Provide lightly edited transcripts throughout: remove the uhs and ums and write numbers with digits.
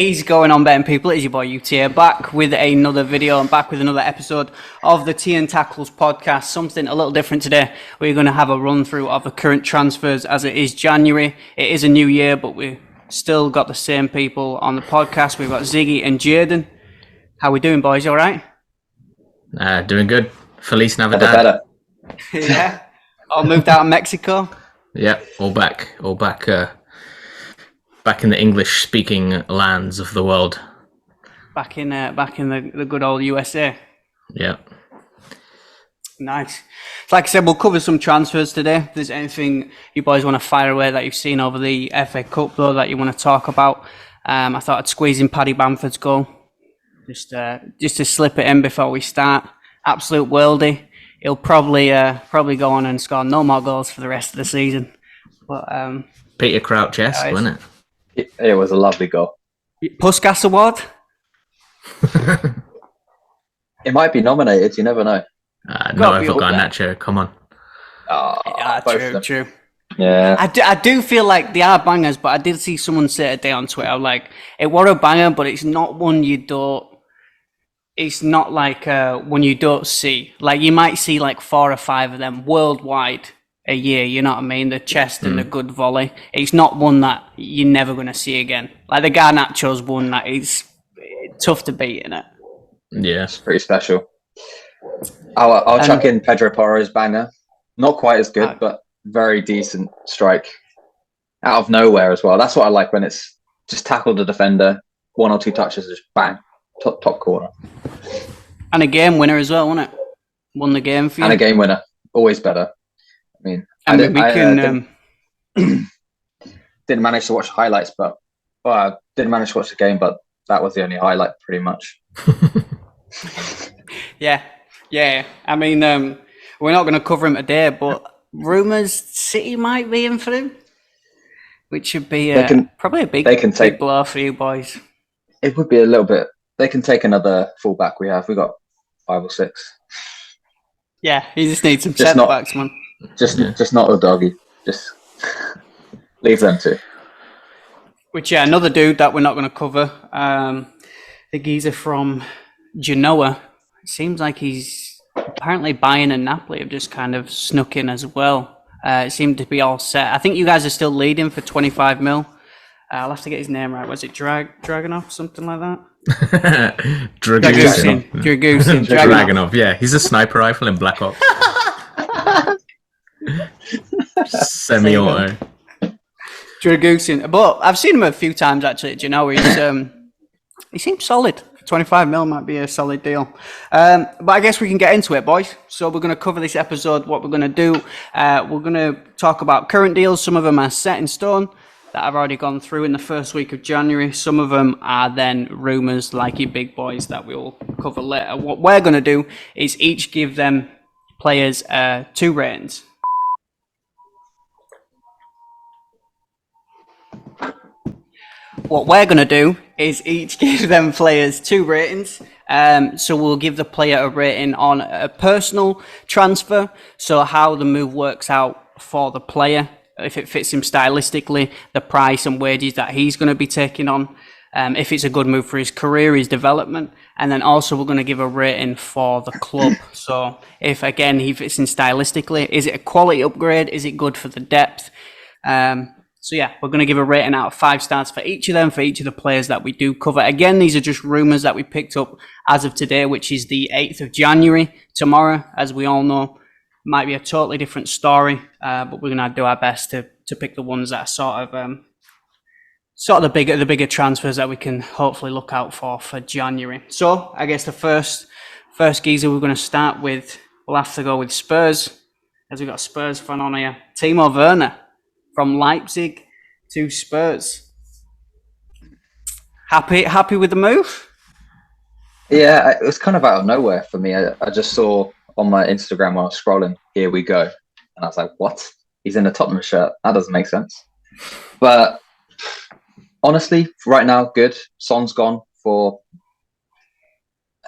Easy going on, betting people. It's your boy UT here, back with another video and back with another episode of the Tea and Tackles podcast. Something a little different today. We're going to have a run through of the current transfers as it is January. It is a new year, but we still got the same people on the podcast. We've got Ziggy and Jadon. How we doing, boys? You all right? Doing good. Feliz Navidad. Better. Yeah. All moved out of Mexico. Yeah, all back. Back in the English-speaking lands of the world. Back in the good old USA. Yeah. Nice. So like I said, we'll cover some transfers today. If there's anything you boys want to fire away that you've seen over the FA Cup, though, that you want to talk about, I thought I'd squeeze in Paddy Bamford's goal. Just to slip it in before we start. Absolute worldie. He'll probably go on and score no more goals for the rest of the season. But Peter Crouch-esque, wasn't it? It was a lovely goal. Puskas Award? It might be nominated, you never know. No, I've got Nacho, come on. True. Yeah. I do feel like they are bangers, but I did see someone say today on Twitter, like, it was a banger, but it's not one you don't... It's not like one you don't see. Like, you might see like 4 or 5 of them worldwide a year, you know what I mean? The chest and the good volley. It's not one that you're never going to see again. Like the Garnacho's one that is tough to beat, isn't it? Yeah. It's pretty special. I'll chuck in Pedro Porro's banger. Not quite as good, but very decent strike. Out of nowhere as well. That's what I like, when it's just tackled the defender, 1 or 2 touches, just bang, top corner. And a game winner as well, wasn't it? Won the game for you. And a game winner. Always better. I mean, didn't manage to watch highlights, but I didn't manage to watch the game, but that was the only highlight, pretty much. Yeah. I mean, we're not going to cover him today, but rumours City might be in for him, which would be probably a big blow for you boys. It would be a little bit. They can take another fullback. We got 5 or 6. Yeah, you just need some centre backs, man. Just not a doggy. Just leave them to. Which, yeah, another dude that we're not going to cover. The geezer from Genoa. It seems like he's apparently Bayern and Napoli have just kind of snuck in as well. It seemed to be all set. I think you guys are still leading for 25 mil. I'll have to get his name right. Was it Dragunov, something like that? Dragusin. Dragunov. Yeah, he's a sniper rifle in Black Ops. Semi-auto. Dragusin. But I've seen him a few times actually. Do you know, he seems solid. 25 mil might be a solid deal. But I guess we can get into it, boys. So we're going to cover this episode. What we're going to do, we're going to talk about current deals. Some of them are set in stone that I've already gone through in the first week of January. Some of them are then rumours, like your big boys, that we'll cover later. What we're going to do is each give them players 2 ratings. What we're going to do is each give them players 2 ratings. So we'll give the player a rating on a personal transfer, so how the move works out for the player, if it fits him stylistically, the price and wages that he's going to be taking on, if it's a good move for his career, his development, and then also we're going to give a rating for the club. So if, again, he fits in stylistically, is it a quality upgrade? Is it good for the depth? So yeah, we're going to give a rating out of 5 stars for each of them, for each of the players that we do cover. Again, these are just rumours that we picked up as of today, which is the 8th of January. Tomorrow, as we all know, might be a totally different story, but we're going to do our best to pick the ones that are sort of the bigger transfers that we can hopefully look out for January. So I guess the first geezer we're going to start with, we'll have to go with Spurs, as we've got a Spurs fan on here. Timo Werner from Leipzig to Spurs. Happy with the move? Yeah, it was kind of out of nowhere for me. I just saw on my Instagram when I was scrolling, here we go. And I was like, what? He's in a Tottenham shirt. That doesn't make sense. But honestly, right now, good. Son's gone for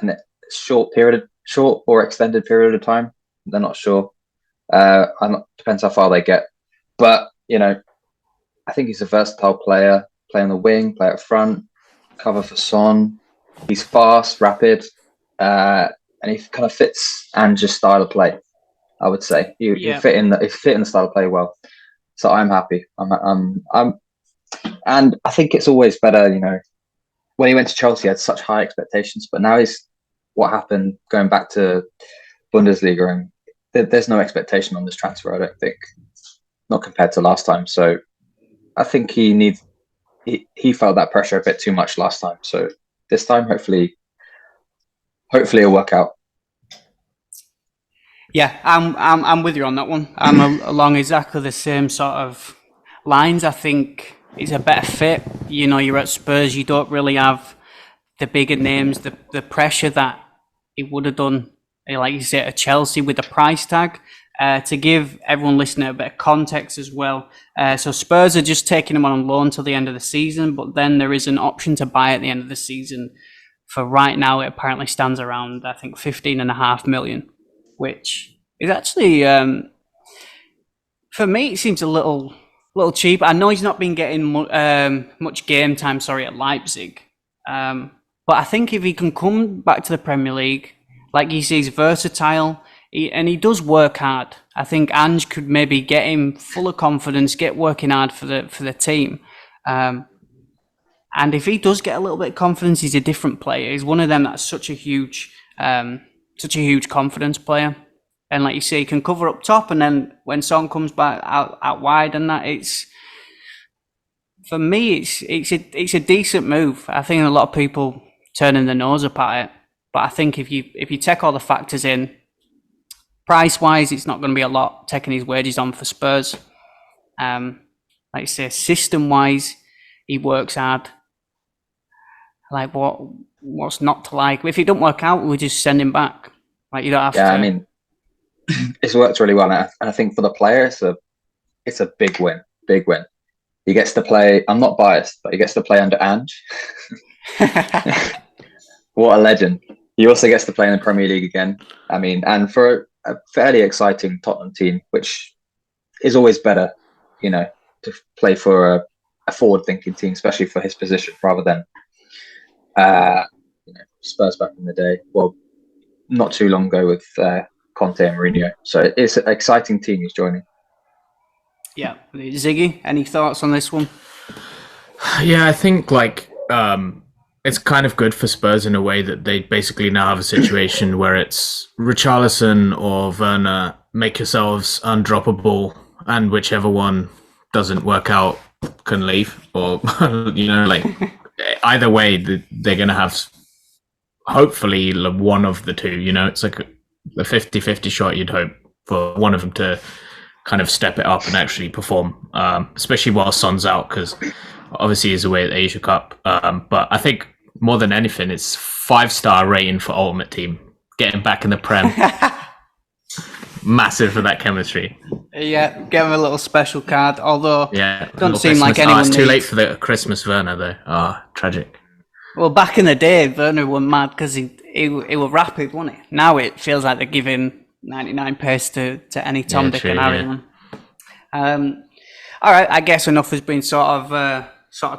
a short or extended period of time. They're not sure. Depends how far they get. But, I think he's a versatile player. Play on the wing, play up front. cover for Son. He's fast, rapid, and he kind of fits Ange's style of play. I would say he fit in the style of play well. So I'm happy. And I think it's always better, when he went to Chelsea, he had such high expectations, but now what happened going back to Bundesliga, and there's no expectation on this transfer, I don't think, not compared to last time. So I think he felt that pressure a bit too much last time. So this time, hopefully it'll work out. Yeah, I'm with you on that one. I'm along exactly the same sort of lines. I think it's a better fit. You're at Spurs, you don't really have the bigger names, the pressure that it would have done, like you say, at Chelsea with the price tag. To give everyone listening a bit of context as well. So Spurs are just taking him on loan till the end of the season, but then there is an option to buy at the end of the season. For right now, it apparently stands around, I think, 15.5 million, which is actually, for me, it seems a little cheap. I know he's not been getting much game time, at Leipzig. But I think if he can come back to the Premier League, like you say, he's versatile, and he does work hard. I think Ange could maybe get him full of confidence, get working hard for the team. And if he does get a little bit of confidence, he's a different player. He's one of them that's such a huge confidence player. And like you say, he can cover up top, and then when Son comes back out wide, and that for me, it's a decent move. I think a lot of people turning their nose up at it, but I think if you take all the factors in, price wise, it's not going to be a lot taking his wages on for Spurs. Like you say, system wise, he works hard. Like what's not to like? If it don't work out, we just send him back. Like you don't have to. Yeah, I mean, it's worked really well, and I think for the player, it's a big win. Big win. He gets to play. I'm not biased, but he gets to play under Ange. What a legend! He also gets to play in the Premier League again. I mean, and for a fairly exciting Tottenham team, which is always better, to play for a forward-thinking team, especially for his position, rather than Spurs back in the day. Well, not too long ago with Conte and Mourinho. So it's an exciting team he's joining. Yeah. Ziggy, any thoughts on this one? Yeah, I think it's kind of good for Spurs in a way that they basically now have a situation where it's Richarlison or Werner, make yourselves undroppable, and whichever one doesn't work out can leave. Or, either way, they're going to have hopefully one of the two. It's like a 50-50 shot, you'd hope, for one of them to kind of step it up and actually perform, especially while Son's out, because obviously he's away at the Asia Cup. But I think more than anything, it's 5-star rating for Ultimate Team. Getting back in the Prem. Massive for that chemistry. Yeah, give him a little special card, although don't seem Christmas. like anyone it's too late for the Christmas Werner, though. Tragic. Well, back in the day, Werner was mad because he was rapid, wasn't he? Now it feels like they're giving 99 pace to any Tom, Dick and Harry one. All right, I guess enough has been sort of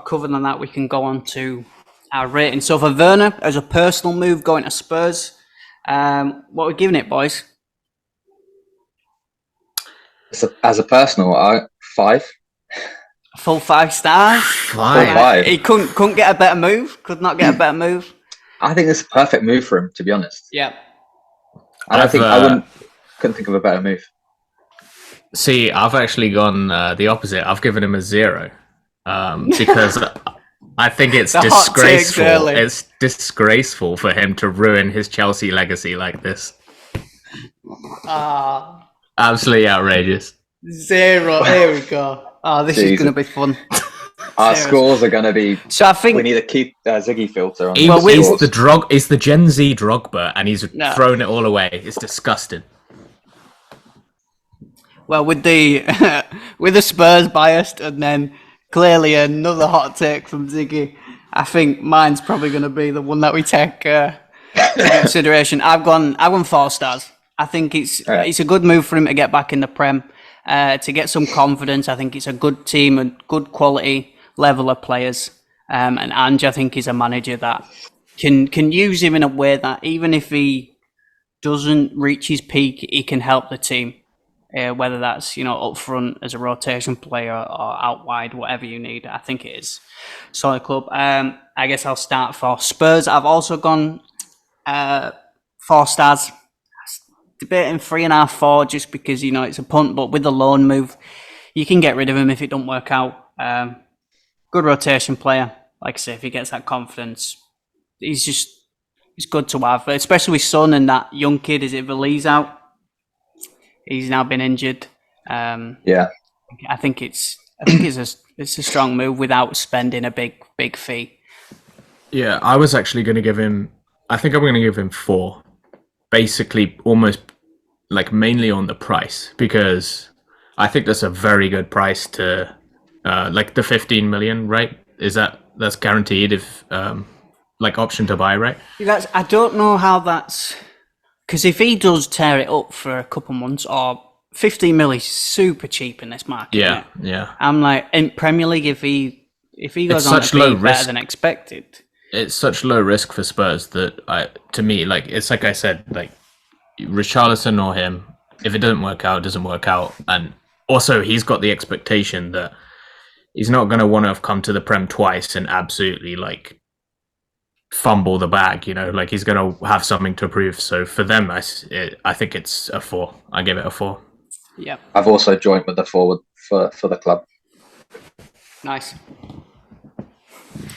covered on that. We can go on to our rating. So for Werner, as a personal move going to Spurs, what are we giving it, boys? As a personal, 5. A full 5 stars. 5. He couldn't get a better move. Could not get a better move. I think it's a perfect move for him, to be honest. Yeah. I couldn't think of a better move. See, I've actually gone the opposite. I've given him a 0 because I think it's disgraceful. It's disgraceful for him to ruin his Chelsea legacy like this. Absolutely outrageous. 0. Here we go. Oh, this is going to be fun. Our scores are going to be. So I think we need to keep Ziggy filter on. He's the Gen Z Drogba, and he's thrown it all away. It's disgusting. Well, with the Spurs biased, and then clearly another hot take from Ziggy, I think mine's probably going to be the one that we take into consideration. I've gone 4 stars. I think it's a good move for him to get back in the Prem, to get some confidence. I think it's a good team and good quality level of players. And Ange, I think, is a manager that can use him in a way that even if he doesn't reach his peak, he can help the team. Whether that's up front as a rotation player or out wide, whatever you need, I think it is solid club. I guess I'll start for Spurs. I've also gone 4 stars. Debating 3.5, 4, just because it's a punt, but with the loan move, you can get rid of him if it don't work out. Good rotation player, like I say, if he gets that confidence, he's good to have, especially with Son and that young kid. Is it Olise out? He's now been injured. Yeah, I think it's a strong move without spending a big fee. Yeah, I was actually going to give him. I think I'm going to give him 4, basically almost like mainly on the price, because I think that's a very good price to like the 15 million, right? That's guaranteed if like option to buy, right? I don't know how that's. Because if he does tear it up for a couple months, or 15 mil is super cheap in this market. Yeah, yeah. I'm like, in Premier League, if he goes on to be better than expected. It's such low risk for Spurs that to me, like, it's like I said, like, Richarlison or him, if it doesn't work out, it doesn't work out. And also, he's got the expectation that he's not going to want to have come to the Prem twice and absolutely, like, fumble the bag, like he's going to have something to prove. So for them, I think it's a 4. I give it a 4. Yeah. I've also joined with the forward for the club. Nice.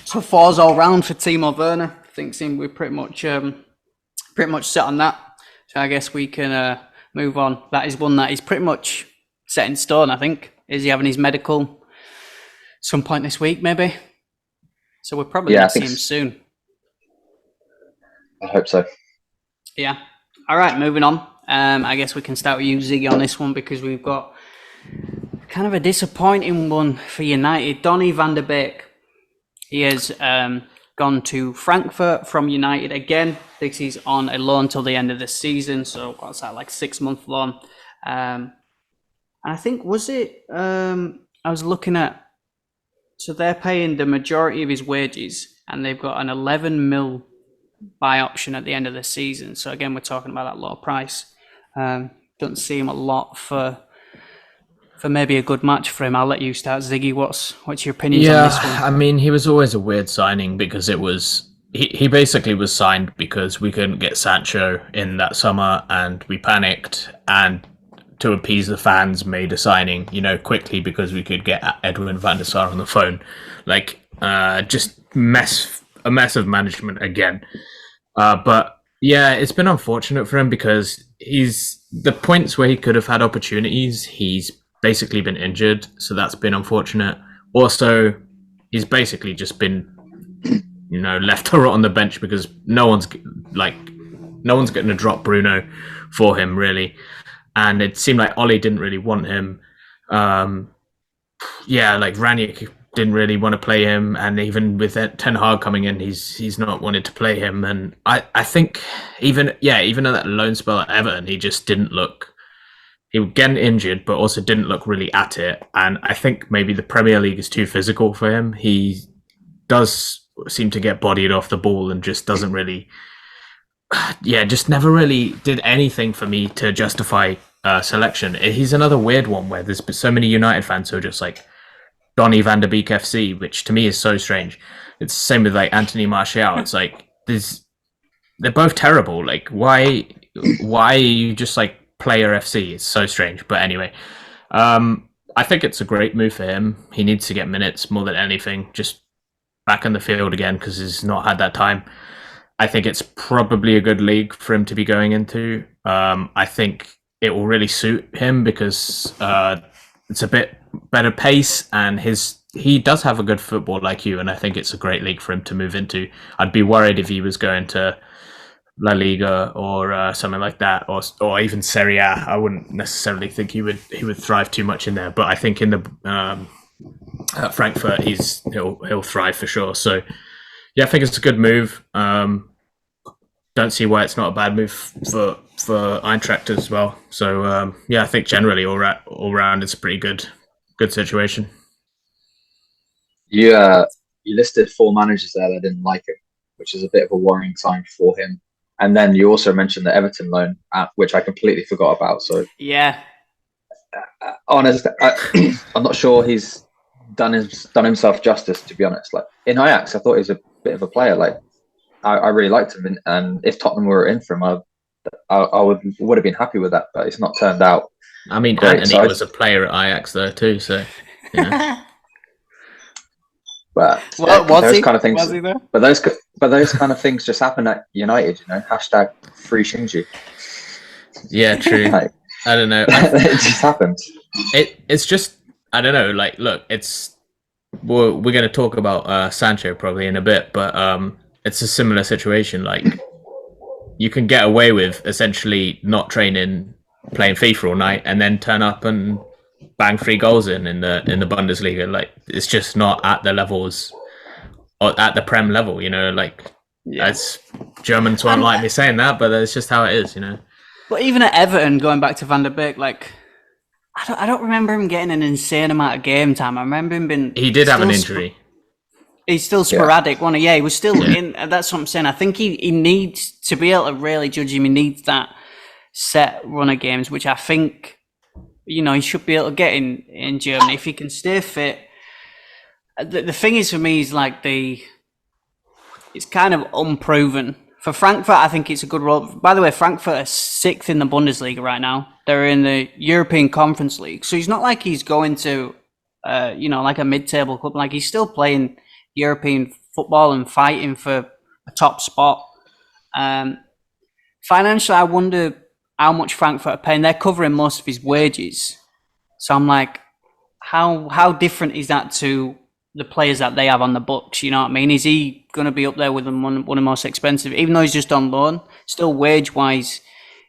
So 4's all round for Timo Werner. I think we're pretty much set on that. So I guess we can move on. That is one that is pretty much set in stone, I think. Is he having his medical some point this week, maybe? So we're probably going to see him soon. I hope so. Yeah. All right, moving on. I guess we can start with you, Ziggy, on this one, because we've got kind of a disappointing one for United. Donny van der Beek. He has gone to Frankfurt from United again. This is on a loan till the end of the season. So what's that, like 6-month loan? And I think, was it... I was looking at... So they're paying the majority of his wages, and they've got an 11 mil buy option at the end of the season. So again, we're talking about that low price. Doesn't seem a lot for maybe a good match for him. I'll let you start, Ziggy. What's your opinions on this one? I mean, he was always a weird signing because it was he basically was signed because we couldn't get Sancho in that summer and we panicked, and to appease the fans made a signing, quickly because we could get Edwin van der Sar on the phone. Like, just a mess of management again. But yeah, it's been unfortunate for him because the points where he could have had opportunities, he's basically been injured, so that's been unfortunate. Also, he's basically just been, left to rot on the bench because no one's going to drop Bruno for him, really. And it seemed like Ollie didn't really want him. Like Ranić didn't really want to play him, and even with Ten Hag coming in, he's not wanted to play him. And I think even at that loan spell at Everton, he just didn't look. He was getting injured, but also didn't look really at it. And I think maybe the Premier League is too physical for him. He does seem to get bodied off the ball and just doesn't really, just never really did anything for me to justify selection. He's another weird one where there's so many United fans who are just like Donny van der Beek FC, which to me is so strange. It's the same with like Anthony Martial. It's like they're both terrible. Like why are you just like Player FC? It's so strange. But anyway, I think it's a great move for him. He needs to get minutes more than anything, just back in the field again because he's not had that time. I think it's probably a good league for him to be going into. I think it will really suit him because it's a bit better pace and he does have a good football IQ, and I think it's a great league for him to move into. I'd be worried if he was going to La Liga or something like that, or even Serie A. I wouldn't necessarily think he would thrive too much in there. But I think in the at Frankfurt, he'll thrive for sure. So yeah, I think it's a good move. Don't see why it's not a bad move for Eintracht as well. So I think generally all round it's a pretty good situation. You you listed 4 managers there that didn't like him, which is a bit of a worrying sign for him. And then you also mentioned the Everton loan, which I completely forgot about. So Yeah. Honest, I'm not sure he's done himself justice, to be honest. Like in Ajax, I thought he was a bit of a player. Like I really liked him, and if Tottenham were in for him, I would have been happy with that. But it's not turned out. I mean, great. Anthony was a player at Ajax though too, so. Yeah. But those kind of things. Was he though? But those kind of things just happen at United. Hashtag free Shinji. Yeah, true. Like, I don't know. It just happened. It's just, I don't know. Like, look, we're going to talk about Sancho probably in a bit, but it's a similar situation. Like, you can get away with essentially not training, playing FIFA all night, and then turn up and bang 3 goals in the Bundesliga. Like, it's just not at the levels, or at the Prem level. Like, It's Germans won't like me saying that, but it's just how it is. But even at Everton, going back to Van der Beek, like I don't remember him getting an insane amount of game time. I remember him being. He did have an injury. He's still sporadic, wasn't he? Yeah, he was still in. That's what I'm saying. I think he needs to be able to really judge him. He needs that set run of games, which I think he should be able to get in Germany if he can stay fit. The thing is for me is like it's kind of unproven. For Frankfurt, I think it's a good role. By the way, Frankfurt are 6th in the Bundesliga right now. They're in the European Conference League. So he's not like he's going to, like a mid-table club. Like he's still playing European football and fighting for a top spot. Financially, I wonder how much Frankfurt are paying. They're covering most of his wages. So I'm like, how different is that to the players that they have on the books? You know what I mean? Is he going to be up there with them, one of the most expensive, even though he's just on loan? Still, wage-wise,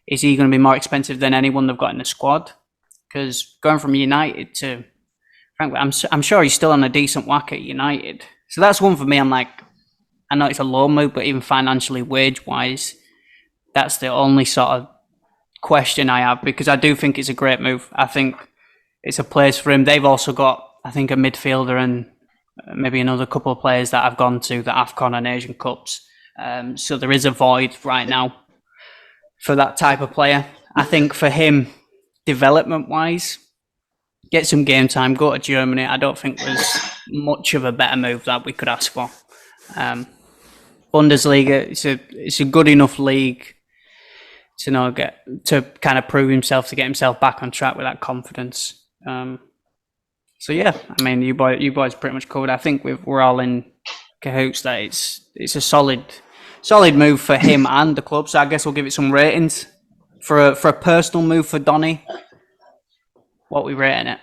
is he going to be more expensive than anyone they've got in the squad? Because going from United to Frankfurt, I'm sure he's still on a decent whack at United. So that's one for me. I'm like, I know it's a low move, but even financially, wage-wise, that's the only sort of question I have, because I do think it's a great move. I think it's a place for him. They've also got, I think, a midfielder and maybe another couple of players that have gone to the AFCON and Asian Cups. So there is a void right now for that type of player. I think for him, development-wise, get some game time, go to Germany. I don't think there's much of a better move that we could ask for. Bundesliga, it's a good enough league to kind of prove himself, to get himself back on track with that confidence. So yeah, I mean, you boys pretty much covered. I think we're all in cahoots that it's a solid move for him and the club. So I guess we'll give it some ratings for a personal move for Donny. What we rating it?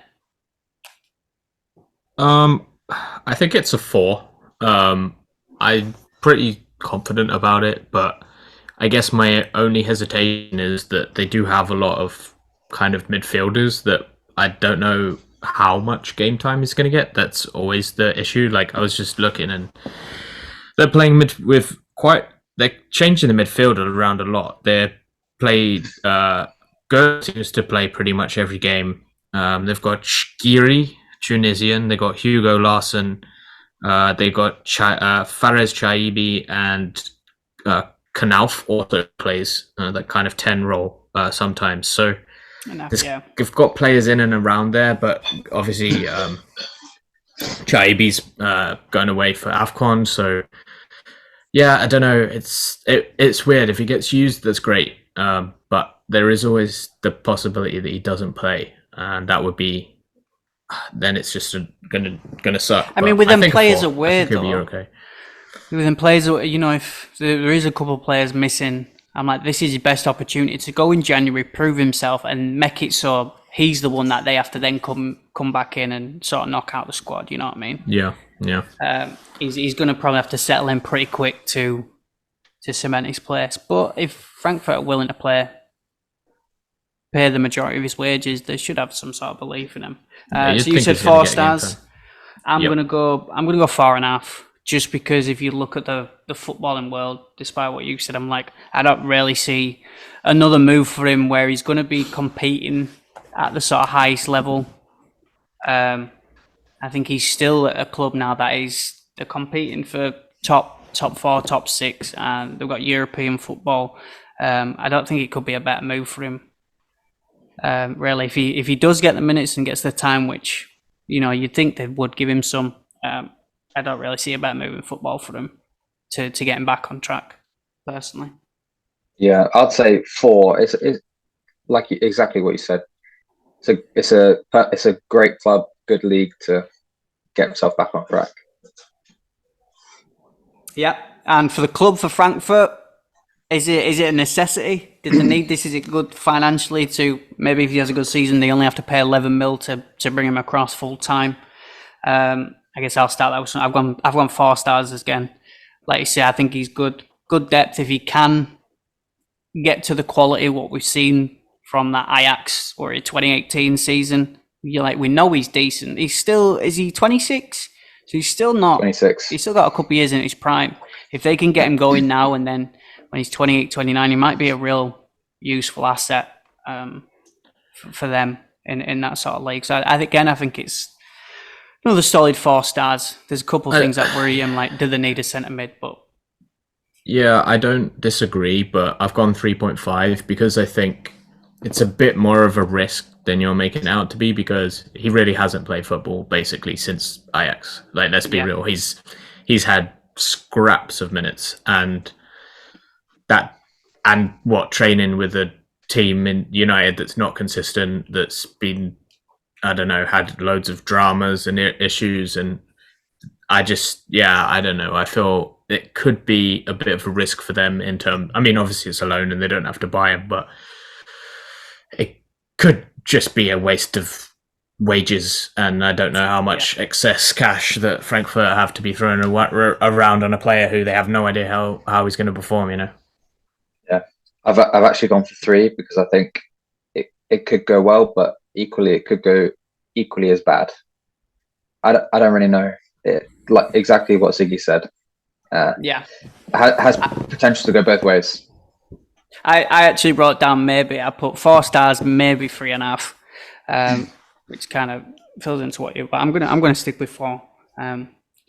I think it's a 4. I'm pretty confident about it, but I guess my only hesitation is that they do have a lot of kind of midfielders that I don't know how much game time he's going to get. That's always the issue. Like, I was just looking, and they're playing they're changing the midfielder around a lot. They're played, Go seems to play pretty much every game. They've got Shkiri, Tunisian. They got Hugo Larsson. They got Fares Chaibi, and Knauf also plays that kind of 10 role sometimes. So they've got players in and around there, but obviously Chaibi's going away for AFCON. So yeah, I don't know. It's weird. If he gets used, that's great. But there is always the possibility that he doesn't play, and that would be, then it's just gonna suck. I mean, with them players away though, okay. With them players, if there is a couple of players missing, I'm like, this is his best opportunity to go in January, prove himself, and make it so he's the one that they have to then come back in and sort of knock out the squad. You know what I mean? Yeah. He's going to probably have to settle in pretty quick to cement his place. But if Frankfurt are willing to pay the majority of his wages, they should have some sort of belief in him. So you said 4 stars. I'm going to go 4.5. Just because if you look at the footballing world, despite what you said, I'm like, I don't really see another move for him where he's going to be competing at the sort of highest level. I think he's still at a club now that is they're competing for top 4, top 6, and they've got European football. I don't think it could be a better move for him. Really, if he does get the minutes and gets the time, which you'd think they would give him some, I don't really see a better move in football for him to get him back on track, personally. Yeah, I'd say 4. It's like exactly what you said. It's a great club, good league to get himself back on track. Yeah, and for the club, for Frankfurt, is it a necessity? Did they need this? Is it good financially to maybe if he has a good season, they only have to pay 11 mil to bring him across full time? I guess I'll start that with some. I've gone 4 stars again. Like you say, I think he's good depth if he can get to the quality what we've seen from that Ajax or 2018 season. We know he's decent. He's still, is he 26? So he's still not 26. He's still got a couple of years in his prime. If they can get him going now and then when he's 28, 29, he might be a real useful asset for them in that sort of league. So I think it's another solid 4 stars. There's a couple of things that worry him, like do they need a centre mid? But yeah, I don't disagree, but I've gone 3.5 because I think it's a bit more of a risk than you're making it out to be because he really hasn't played football basically since Ajax. Like, let's be real. He's had scraps of minutes and training with a team in United that's not consistent, that's been, I don't know, had loads of dramas and issues. And I don't know. I feel it could be a bit of a risk for them in terms, I mean, obviously it's a loan and they don't have to buy him, but it could just be a waste of wages. And I don't know how much excess cash that Frankfurt have to be throwing around on a player who they have no idea how he's going to perform, Yeah, I've actually gone for 3 because I think it could go well, but equally it could go equally as bad. I don't really know. Like exactly what Ziggy said. Has potential to go both ways. I actually wrote down maybe. I put 4 stars, maybe 3.5, which kind of fills into what you. But I'm gonna stick with 4,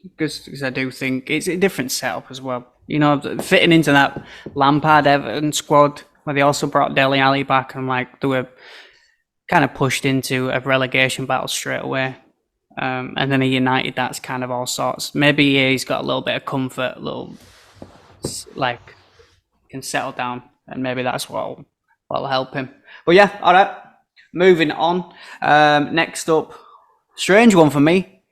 because I do think it's a different setup as well. Fitting into that Lampard Everton squad where they also brought Dele Alli back, and they were kind of pushed into a relegation battle straight away. And then a United that's kind of all sorts. Maybe he's got a little bit of comfort, can settle down, and maybe that's what'll help him. But yeah, all right. Moving on. Next up, strange one for me.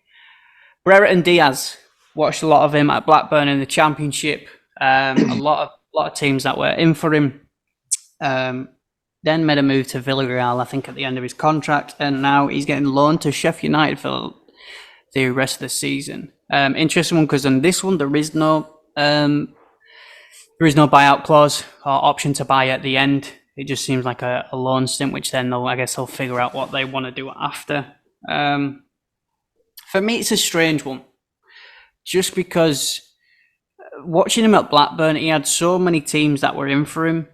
Brereton Diaz. Watched a lot of him at Blackburn in the Championship. A lot of teams that were in for him. Then made a move to Villarreal, I think, at the end of his contract, and now he's getting loaned to Sheff United for the rest of the season. Interesting one because on this one there is no buyout clause or option to buy at the end. It just seems like a loan stint, which then they'll figure out what they want to do after. For me, it's a strange one, just because watching him at Blackburn, he had so many teams that were in for him.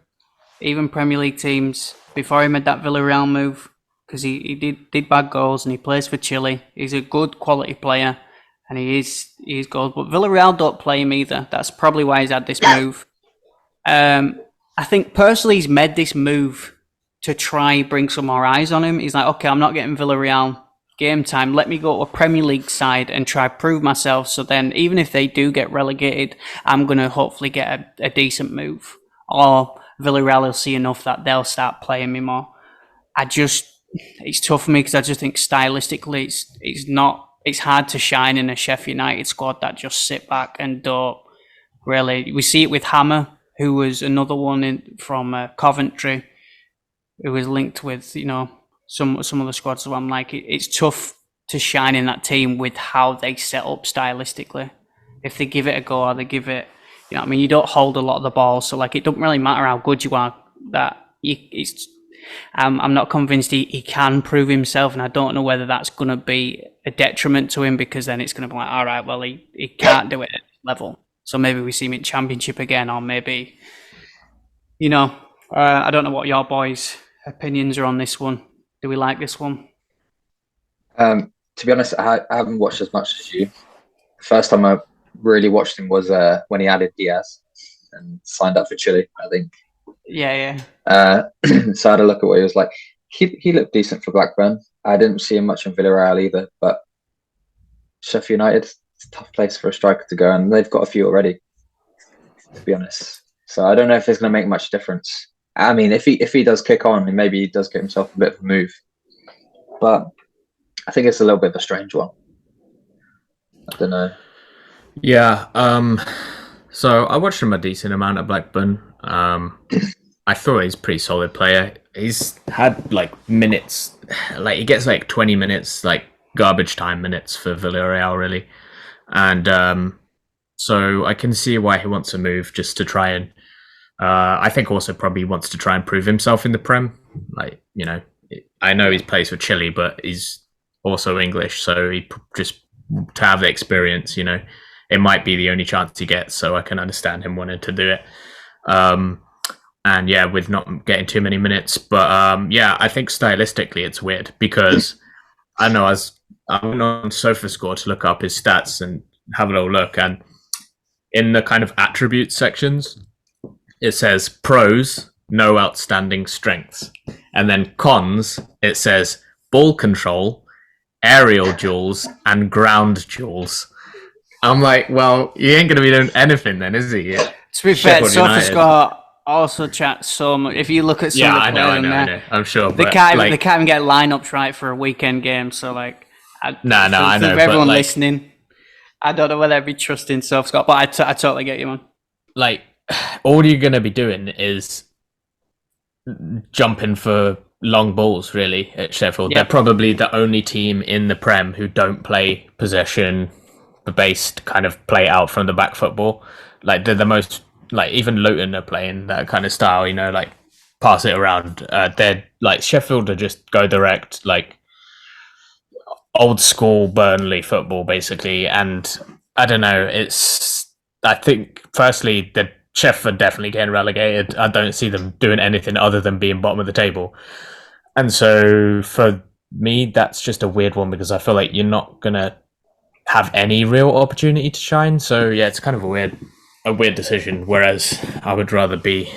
Even Premier League teams, before he made that Villarreal move, because he did bad goals and he plays for Chile. He's a good quality player and he's good. But Villarreal don't play him either. That's probably why he's had this move. I think personally he's made this move to try bring some more eyes on him. He's like, okay, I'm not getting Villarreal game time. Let me go to a Premier League side and try prove myself. So then even if they do get relegated, I'm going to hopefully get a decent move. Or Villarreal will see enough that they'll start playing me more. It's tough for me because I just think stylistically it's hard to shine in a Sheff United squad that just sit back and don't really. We see it with Hammer, who was another one from Coventry, who was linked with some of the squads. So I'm like, it's tough to shine in that team with how they set up stylistically. If they give it a go or they give it. You don't hold a lot of the ball, so it doesn't really matter how good you are. I'm not convinced he can prove himself, and I don't know whether that's going to be a detriment to him because then it's going to be like, all right, well, he can't do it at this level, so maybe we see him in Championship again, or maybe, I don't know what your boys' opinions are on this one. Do we like this one? To be honest, I haven't watched as much as you. The first time I really watched him was when he added Diaz and signed up for Chile, I think. Yeah. So I had a look at what he was like. He looked decent for Blackburn. I didn't see him much in Villarreal either, but Sheffield United, it's a tough place for a striker to go, and they've got a few already, to be honest. So I don't know if it's going to make much difference. I mean, if he does kick on, maybe he does get himself a bit of a move, but I think it's a little bit of a strange one. I don't know. Yeah. So I watched him a decent amount at Blackburn. I thought he's a pretty solid player. He's had like minutes, like he gets like 20 minutes, like garbage time minutes for Villarreal, really. And so I can see why he wants to move, just to try and. I think also probably wants to try and prove himself in the Prem. Like, you know, I know he plays for Chile, but he's also English, so he just to have the experience, you know, it might be the only chance he gets. So I can understand him wanting to do it. And yeah, with not getting too many minutes, but yeah, I think stylistically it's weird because I know I went on SofaScore to look up his stats and have a little look, and in the kind of attributes sections, it says pros, no outstanding strengths, and then cons, it says ball control, aerial duels, and ground duels. I'm like, well, he ain't going to be doing anything then, is he? To be fair, SofaScore also chats so much. If you look at some of the players I know. I'm sure. They can't even get lineups right for a weekend game. So, like, I know. For everyone but, listening, I don't know whether I'd be trusting SofaScore, but I totally get you, man. Like, all you're going to be doing is jumping for long balls, really, at Sheffield. Yep. They're probably the only team in the Prem who don't play possession-based kind of play out from the back football. Like, they're the most, like, even Luton are playing that kind of style, you know, like, pass it around. They're, like, Sheffield are just go direct, like, old school Burnley football, basically. And I don't know, I think, firstly, the Sheff are definitely getting relegated. I don't see them doing anything other than being bottom of the table. And so for me, that's just a weird one because I feel like you're not going to have any real opportunity to shine. So yeah, it's kind of a weird decision. Whereas I would rather be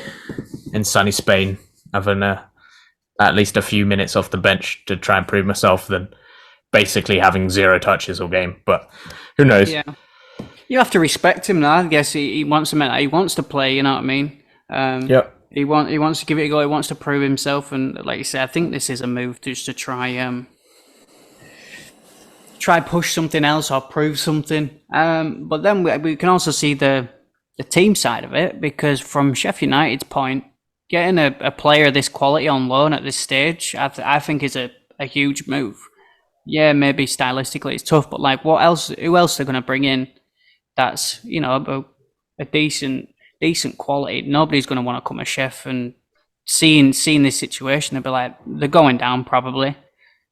in sunny Spain having at least a few minutes off the bench to try and prove myself than basically having 0 touches all game. But who knows? Yeah. You have to respect him now. I guess he wants to play. You know what I mean? Yep. He wants to give it a go. He wants to prove himself, and like you said, I think this is a move just to try push something else or prove something. But then we can also see the team side of it, because from Sheffield United's point, getting a player of this quality on loan at this stage, I think is a huge move. Yeah, maybe stylistically it's tough, but like, who else they're going to bring in? That's, you know, a decent quality. Nobody's going to want to come a Sheff, and seeing this situation, they'll be like, they're going down probably.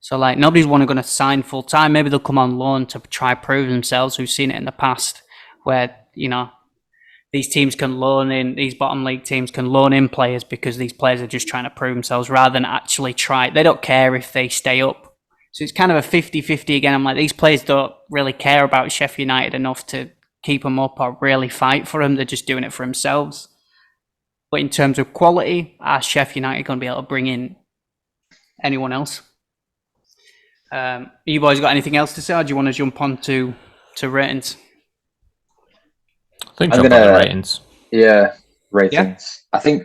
So like, nobody's going to sign full time. Maybe they'll come on loan to try prove themselves. We've seen it in the past where, you know, these teams can loan in, these bottom league teams can loan in players because these players are just trying to prove themselves rather than actually try. They don't care if they stay up. So it's kind of a 50-50 again. I'm like, these players don't really care about Sheffield United enough to keep them up or really fight for them. They're just doing it for themselves. But in terms of quality, are Sheffield United going to be able to bring in anyone else? You boys got anything else to say, or do you want to jump on to ratings? I think jump on the ratings. Yeah, ratings. Yeah? I think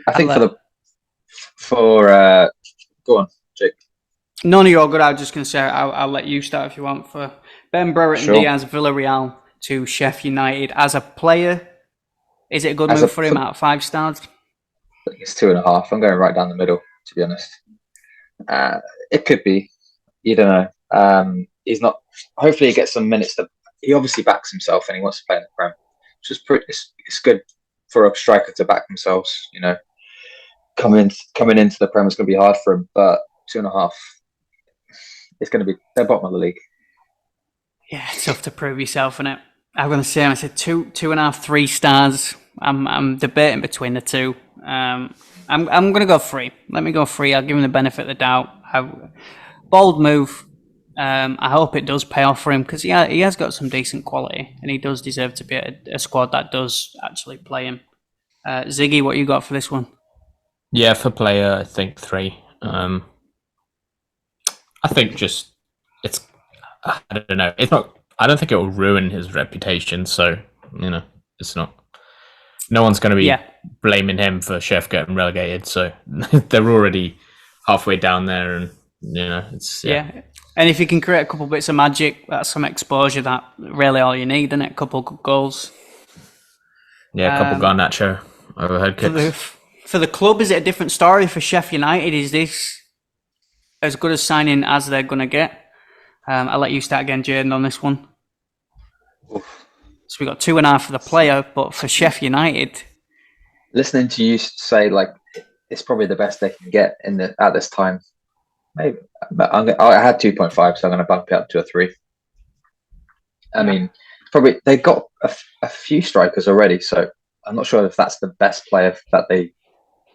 for go on, Jake. None of you are good. I was just going to say I'll let you start if you want. For Ben Brereton, Diaz, Villarreal to Sheffield United as a player, is it a good move for him out of 5 stars? I think it's 2.5. I'm going right down the middle, to be honest. It could be. You don't know. He's not. Hopefully, he gets some minutes. He obviously backs himself, and he wants to play in the Prem. Which is it's good for a striker to back themselves. You know, coming into the Prem is going to be hard for him, but 2.5. It's going to be they're bottom of the league. Yeah, it's tough to prove yourself, isn't it? I'm going to say, I said 2.5, 3 stars. I'm debating between the two. I'm going to go 3. Let me go 3. I'll give him the benefit of the doubt. Bold move. I hope it does pay off for him because he has got some decent quality and he does deserve to be a squad that does actually play him. Ziggy, what you got for this one? Yeah, for player, I think 3. I think just it's. I don't know. It's not. I don't think it will ruin his reputation. So it's not. No one's going to be blaming him for Sheff getting relegated. So they're already halfway down there, and it's And if you can create a couple bits of magic, that's some exposure. That really all you need, isn't it? A couple good goals. Yeah, a couple Garnacho overhead kicks. For the club, is it a different story? For Sheff United, is this as good a signing as they're going to get? I'll let you start again, Jadon, on this one. Oof. So we got 2.5 for the player, but for Sheff United, listening to you say it's probably the best they can get at this time. Maybe, but I had 2.5, so I'm going to bump it up to a 3. I mean, probably they've got a few strikers already, so I'm not sure if that's the best player that they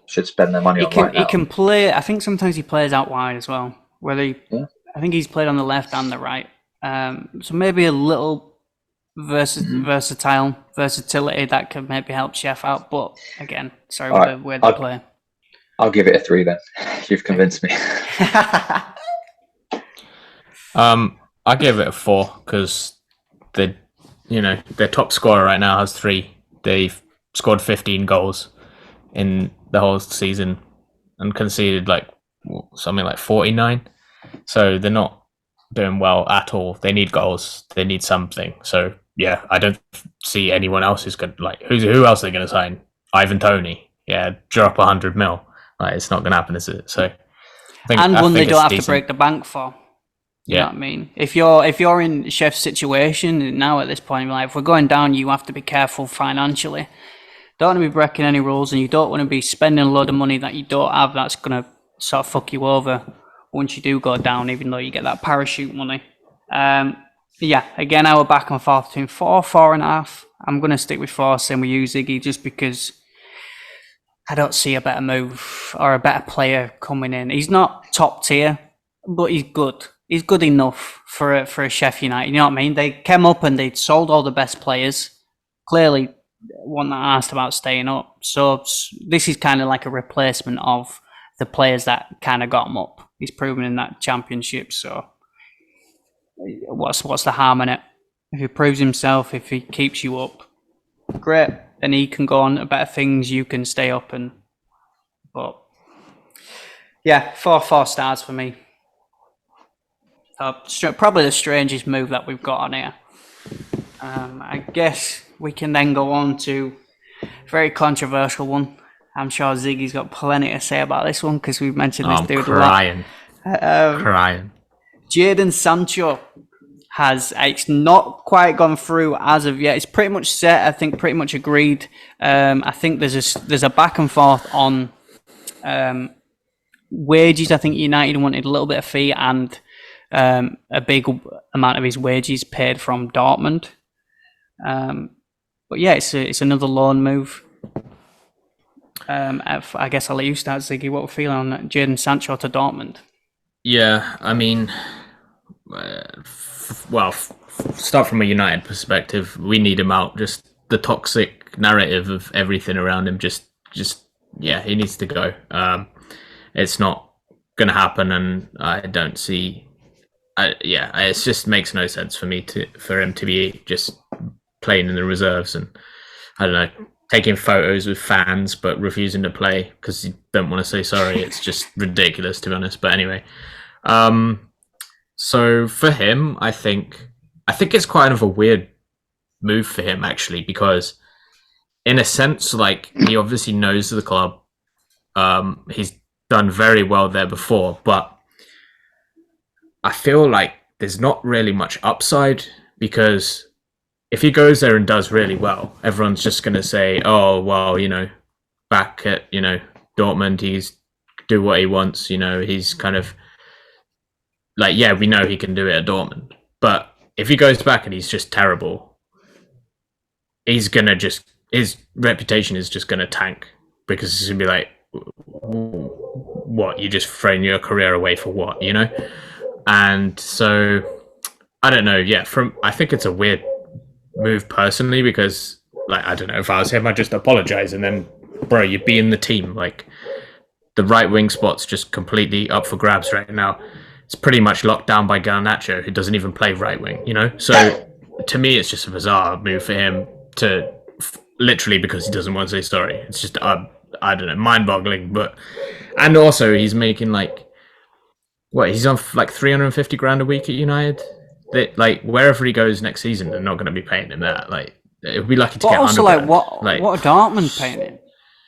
should spend their money on right now. He can play. I think sometimes he plays out wide as well. I think he's played on the left and the right. So maybe a little versatility that could maybe help Sheff out. But again, sorry with the way they play. I'll give it a 3 then. You've convinced me. I give it a 4 because their top scorer right now has 3. They've scored 15 goals in the whole season and conceded something like 49. So they're not doing well at all. They need goals. They need something. So yeah, I don't see anyone else who's good. Who else are they going to sign? Ivan Toney. Yeah, drop 100 mil. It's not going to happen, is it? So they don't have to break the bank for. You know what I mean? If you're in Sheff's situation now at this point in life, if we're going down, you have to be careful financially. Don't want to be breaking any rules, and you don't want to be spending a load of money that you don't have. That's going to sort of fuck you over once you do go down, even though you get that parachute money. Again, I will back and forth between 4, 4.5. I'm going to stick with 4, same with you, Ziggy, just because I don't see a better move or a better player coming in. He's not top tier, but he's good. He's good enough for a Sheff United. You know what I mean? They came up and they sold all the best players. Clearly, one that asked about staying up. So this is kind of like a replacement of the players that kind of got him up. He's proven in that championship. So what's the harm in it? If he proves himself, if he keeps you up, great. Then he can go on to better things. You can stay up but yeah, 4 stars for me. Probably the strangest move that we've got on here. I guess we can then go on to a very controversial one. I'm sure Ziggy's got plenty to say about this one because we've mentioned this dude a lot. Crying. Jadon Sancho it's not quite gone through as of yet. It's pretty much set. I think pretty much agreed. I think there's a back and forth on wages. I think United wanted a little bit of fee and a big amount of his wages paid from Dortmund. But yeah, it's another loan move. I guess I'll let you start, Ziggy. What we're feeling on Jadon Sancho to Dortmund? Yeah, I mean, start from a United perspective. We need him out. Just the toxic narrative of everything around him. He needs to go. It's not going to happen, and I don't see. It just makes no sense for him to be just playing in the reserves and I don't know, taking photos with fans but refusing to play because you don't want to say sorry. It's just ridiculous, to be honest. But anyway, so for him, I think it's kind of a weird move for him actually, because in a sense, he obviously knows the club. He's done very well there before, but I feel like there's not really much upside, because if he goes there and does really well, everyone's just going to say, oh, well, back at, Dortmund, he's do what he wants. He's kind of we know he can do it at Dortmund. But if he goes back and he's just terrible, his reputation is just going to tank, because it's going to be what, you just throwing your career away for what, And so I don't know. Yeah, I think it's a weird move personally because, like, I don't know, if I was him, I'd just apologize and then, bro, you'd be in the team. Like, the right wing spot's just completely up for grabs right now. It's pretty much locked down by Garnacho, who doesn't even play right wing, you know? So to me, it's just a bizarre move for him to literally because he doesn't want to say sorry. It's just, I don't know, mind boggling. And also, he's making he's on like 350 grand a week at United. Like, wherever he goes next season, they're not going to be paying him that. Like, it would be lucky to But get also, 100 what grand. are Dortmund paying him?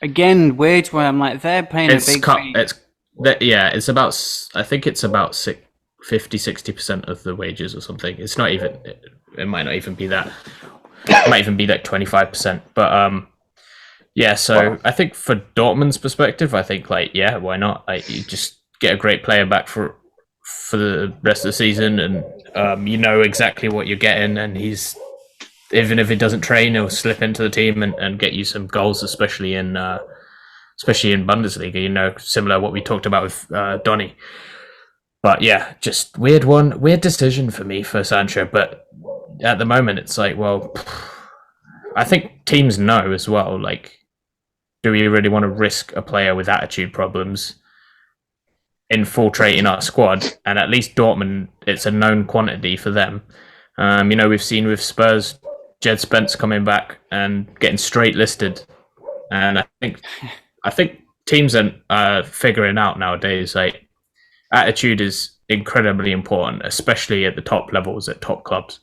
Again, wage where I'm like, they're paying a big fee. It's about, I think it's about 50-60% of the wages or something. It's not even, it might not even be that. It might even be like 25%. But yeah, so I think for Dortmund's perspective, I think why not? Like, you just get a great player back for the rest of the season, and you know exactly what you're getting, and he's, even if he doesn't train, he'll slip into the team and get you some goals, especially in Bundesliga, you know, similar to what we talked about with Donny. But yeah, just weird decision for me for Sancho. But at the moment, it's like, well, I think teams know as well, like, do we really want to risk a player with attitude problems infiltrating our squad? And at least Dortmund, it's a known quantity for them. You know, we've seen with Spurs, Jed Spence coming back and getting straight listed. And I think teams are figuring out nowadays, like, attitude is incredibly important, especially at the top levels, at top clubs.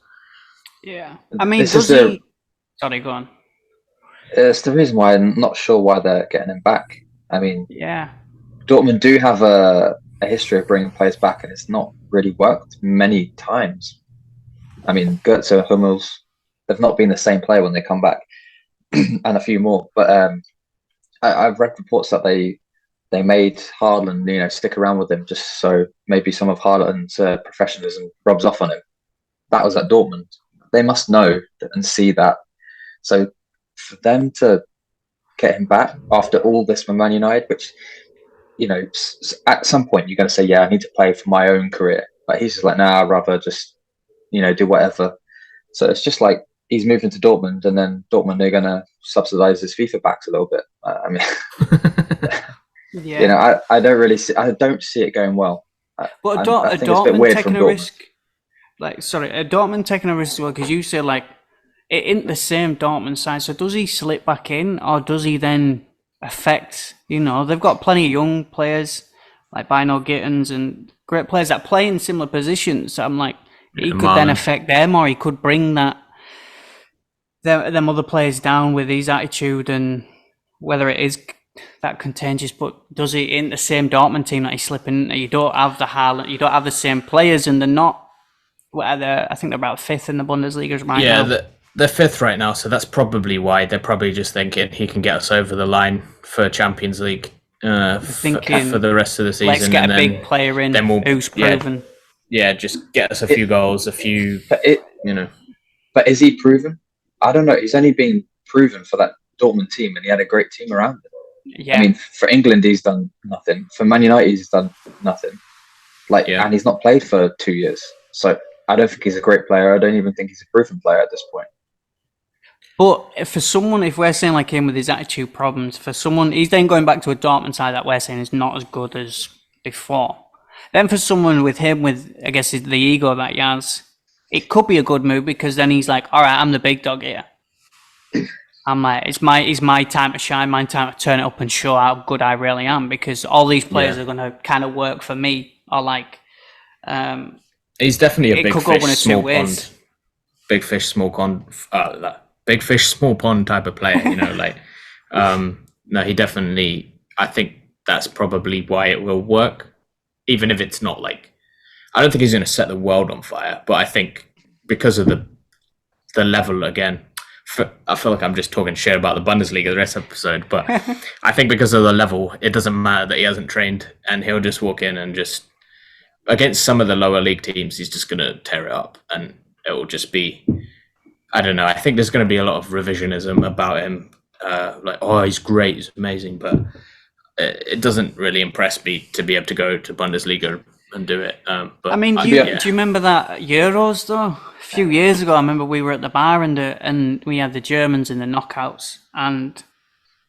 Yeah. I mean, Sorry, go on. It's the reason why I'm not sure why they're getting him back. I mean, yeah, Dortmund do have a history of bringing players back, and it's not really worked many times. I mean, Götze and Hummels, they've not been the same player when they come back, and a few more. But I've read reports that they made Haaland, you know, stick around with him just so maybe some of Haaland's professionalism rubs off on him. That was at Dortmund. They must know and see that. So for them to get him back after all this from Man United, which, you know, at some point you're going to say, yeah, I need to play for my own career. But he's just like, nah, I'd rather just, you know, do whatever. So it's just like he's moving to Dortmund, and then Dortmund are going to subsidise his FIFA backs a little bit. I mean, yeah. You know, I don't see it going well. But I think it's a bit Dortmund weird taking from a Dortmund. risk, Dortmund taking a risk as well, because you say, like, it isn't the same Dortmund side. So does he slip back in, or does he then affect? You know, they've got plenty of young players like Bino Gittins and great players that play in similar positions. So I'm like, he could then affect them, or he could bring them other players down with his attitude, and whether it is that contagious. But does he in the same Dortmund team that he's slipping? You don't have the Haaland, you don't have the same players, and they're not. I think they're about fifth in the Bundesliga right now. Yeah, they're fifth right now, so that's probably why they're probably just thinking he can get us over the line for Champions League for the rest of the season. Let's get a big player in who's proven. Yeah, just get us a few goals, you know. But is he proven? I don't know. He's only been proven for that Dortmund team, and he had a great team around him. Yeah. I mean, for England, he's done nothing. For Man United, he's done nothing. And he's not played for 2 years. So I don't think he's a great player. I don't even think he's a proven player at this point. But for someone, if we're saying like him with his attitude problems, for someone, he's then going back to a Dortmund side that we're saying is not as good as before. Then for someone with him, with, I guess, the ego that he has, it could be a good move, because then he's like, all right, I'm the big dog here. I'm like, it's my time to shine, my time to turn it up and show how good I really am, because all these players are going to kind of work for me, or like... he's definitely a big fish, small pond. Big fish, small pond. Big fish, small pond type of player, you know, like... no, he definitely... I think that's probably why it will work, even if it's not like... I don't think he's going to set the world on fire, but I think because of the level, again... I feel like I'm just talking shit about the Bundesliga the rest of the episode, but I think because of the level, it doesn't matter that he hasn't trained, and he'll just walk in and just, against some of the lower league teams, he's just going to tear it up, and it will just be, I don't know, I think there's going to be a lot of revisionism about him, like, oh, he's great, he's amazing, but it doesn't really impress me to be able to go to Bundesliga and do it. But I mean, do you remember that Euros though? A few years ago, I remember we were at the bar and we had the Germans in the knockouts, and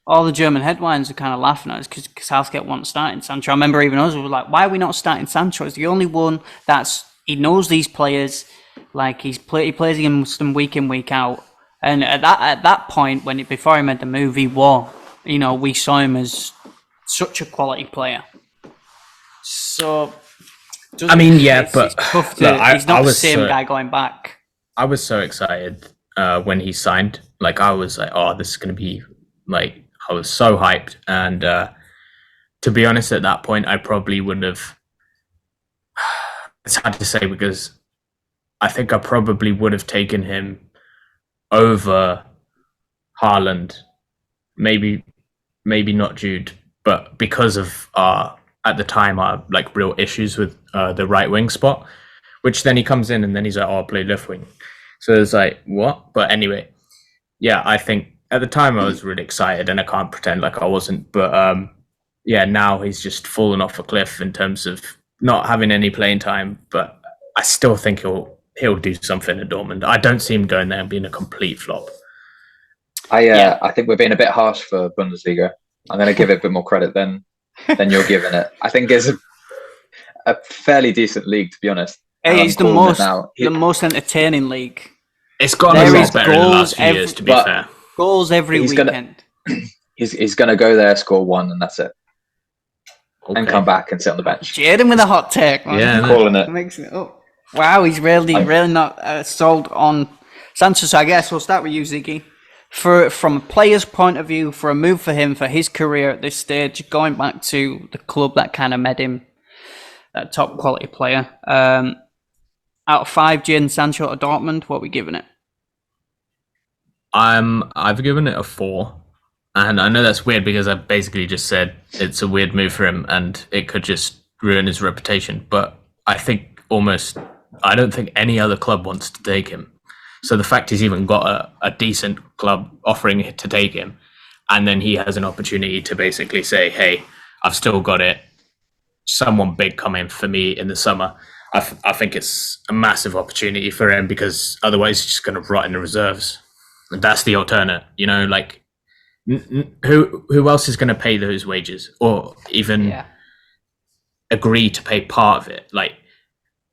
all the German headlines were kind of laughing at us because Southgate wasn't starting Sancho. I remember even us, we were like, why are we not starting Sancho? It's the only one he knows these players, like he plays against them week in, week out. And at that point, before he made the move, we saw him as such a quality player. So, I mean, yeah, but it's tough he's not the same guy going back. I was so excited when he signed. Like, I was like, oh, this is going to be like, I was so hyped. And to be honest, at that point, I probably wouldn't have. It's hard to say because I think I probably would have taken him over Haaland. Maybe not Jude, but because of at the time our like real issues with the right wing spot, which then he comes in and then he's like, oh, I'll play left wing. So it's like, what? But anyway, yeah, I think at the time I was really excited and I can't pretend like I wasn't. But yeah, now he's just fallen off a cliff in terms of not having any playing time. But I still think he'll do something at Dortmund. I don't see him going there and being a complete flop. I think we're being a bit harsh for Bundesliga. I'm going to give it a bit more credit than you're giving it. I think it's a fairly decent league, to be honest. It's the most entertaining league. It's gotten a lot better in the last few years, to be fair. Goals every weekend. He's going to go there, score one, and that's it. Okay. And come back and sit on the bench. Jadon with a hot take, man. Yeah, calling it. Mixing it up. Wow, he's really not sold on Sancho. So I guess we'll start with you, Ziggy. From a player's point of view, for a move for him, for his career at this stage, going back to the club that kind of made him that top quality player. Out of 5, Jadon Sancho at Dortmund, what are we giving it? I've given it a 4. And I know that's weird because I basically just said it's a weird move for him and it could just ruin his reputation. But I don't think any other club wants to take him. So the fact he's even got a decent club offering to take him, and then he has an opportunity to basically say, hey, I've still got it. Someone big coming for me in the summer. I think it's a massive opportunity for him because otherwise he's just going to rot in the reserves. And that's the alternate, like who else is going to pay those wages or even agree to pay part of it? Like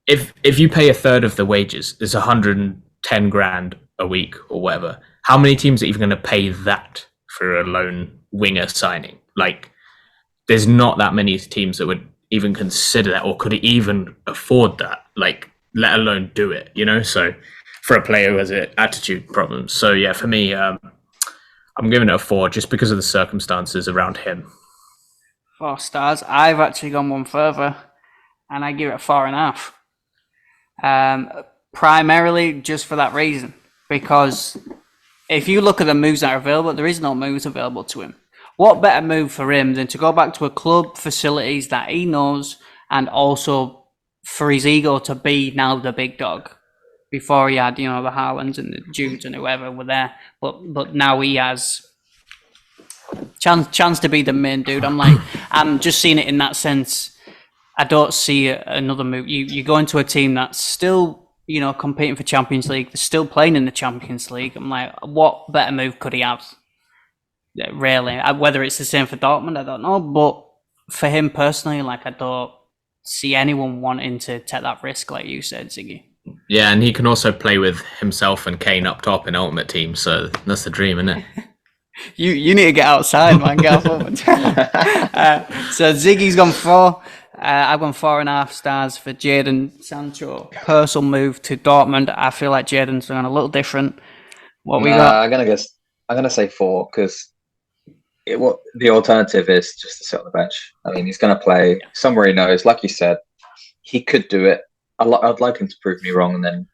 if you pay a third of the wages, there's 110 grand a week or whatever. How many teams are even going to pay that for a lone winger signing? Like, there's not that many teams that would even consider that or could even afford that, like, let alone do it, So for a player who has attitude problems. So yeah, for me, I'm giving it a 4 just because of the circumstances around him. 4 stars. I've actually gone one further and I give it a 4.5. Primarily just for that reason, because if you look at the moves that are available, there is no moves available to him. What better move for him than to go back to a club, facilities that he knows, and also for his ego to be now the big dog. Before he had, the Haalands and the Judes and whoever were there, but now he has chance to be the main dude. I'm just seeing it in that sense. I don't see another move. You go into a team that's still, competing for Champions League. They're still playing in the Champions League. I'm like, what better move could he have? Really. Whether it's the same for Dortmund, I don't know. But for him personally, I don't see anyone wanting to take that risk, like you said, Ziggy. Yeah, and he can also play with himself and Kane up top in Ultimate Team. So that's the dream, isn't it? You need to get outside, man. Get forward. So Ziggy's gone 4. I've gone 4.5 stars for Jadon Sancho. Personal move to Dortmund. I feel like Jadon's done a little different. What we got? I'm gonna say 4 because the alternative is just to sit on the bench. I mean, he's gonna play somewhere he knows. Like you said, he could do it. I'd like him to prove me wrong and then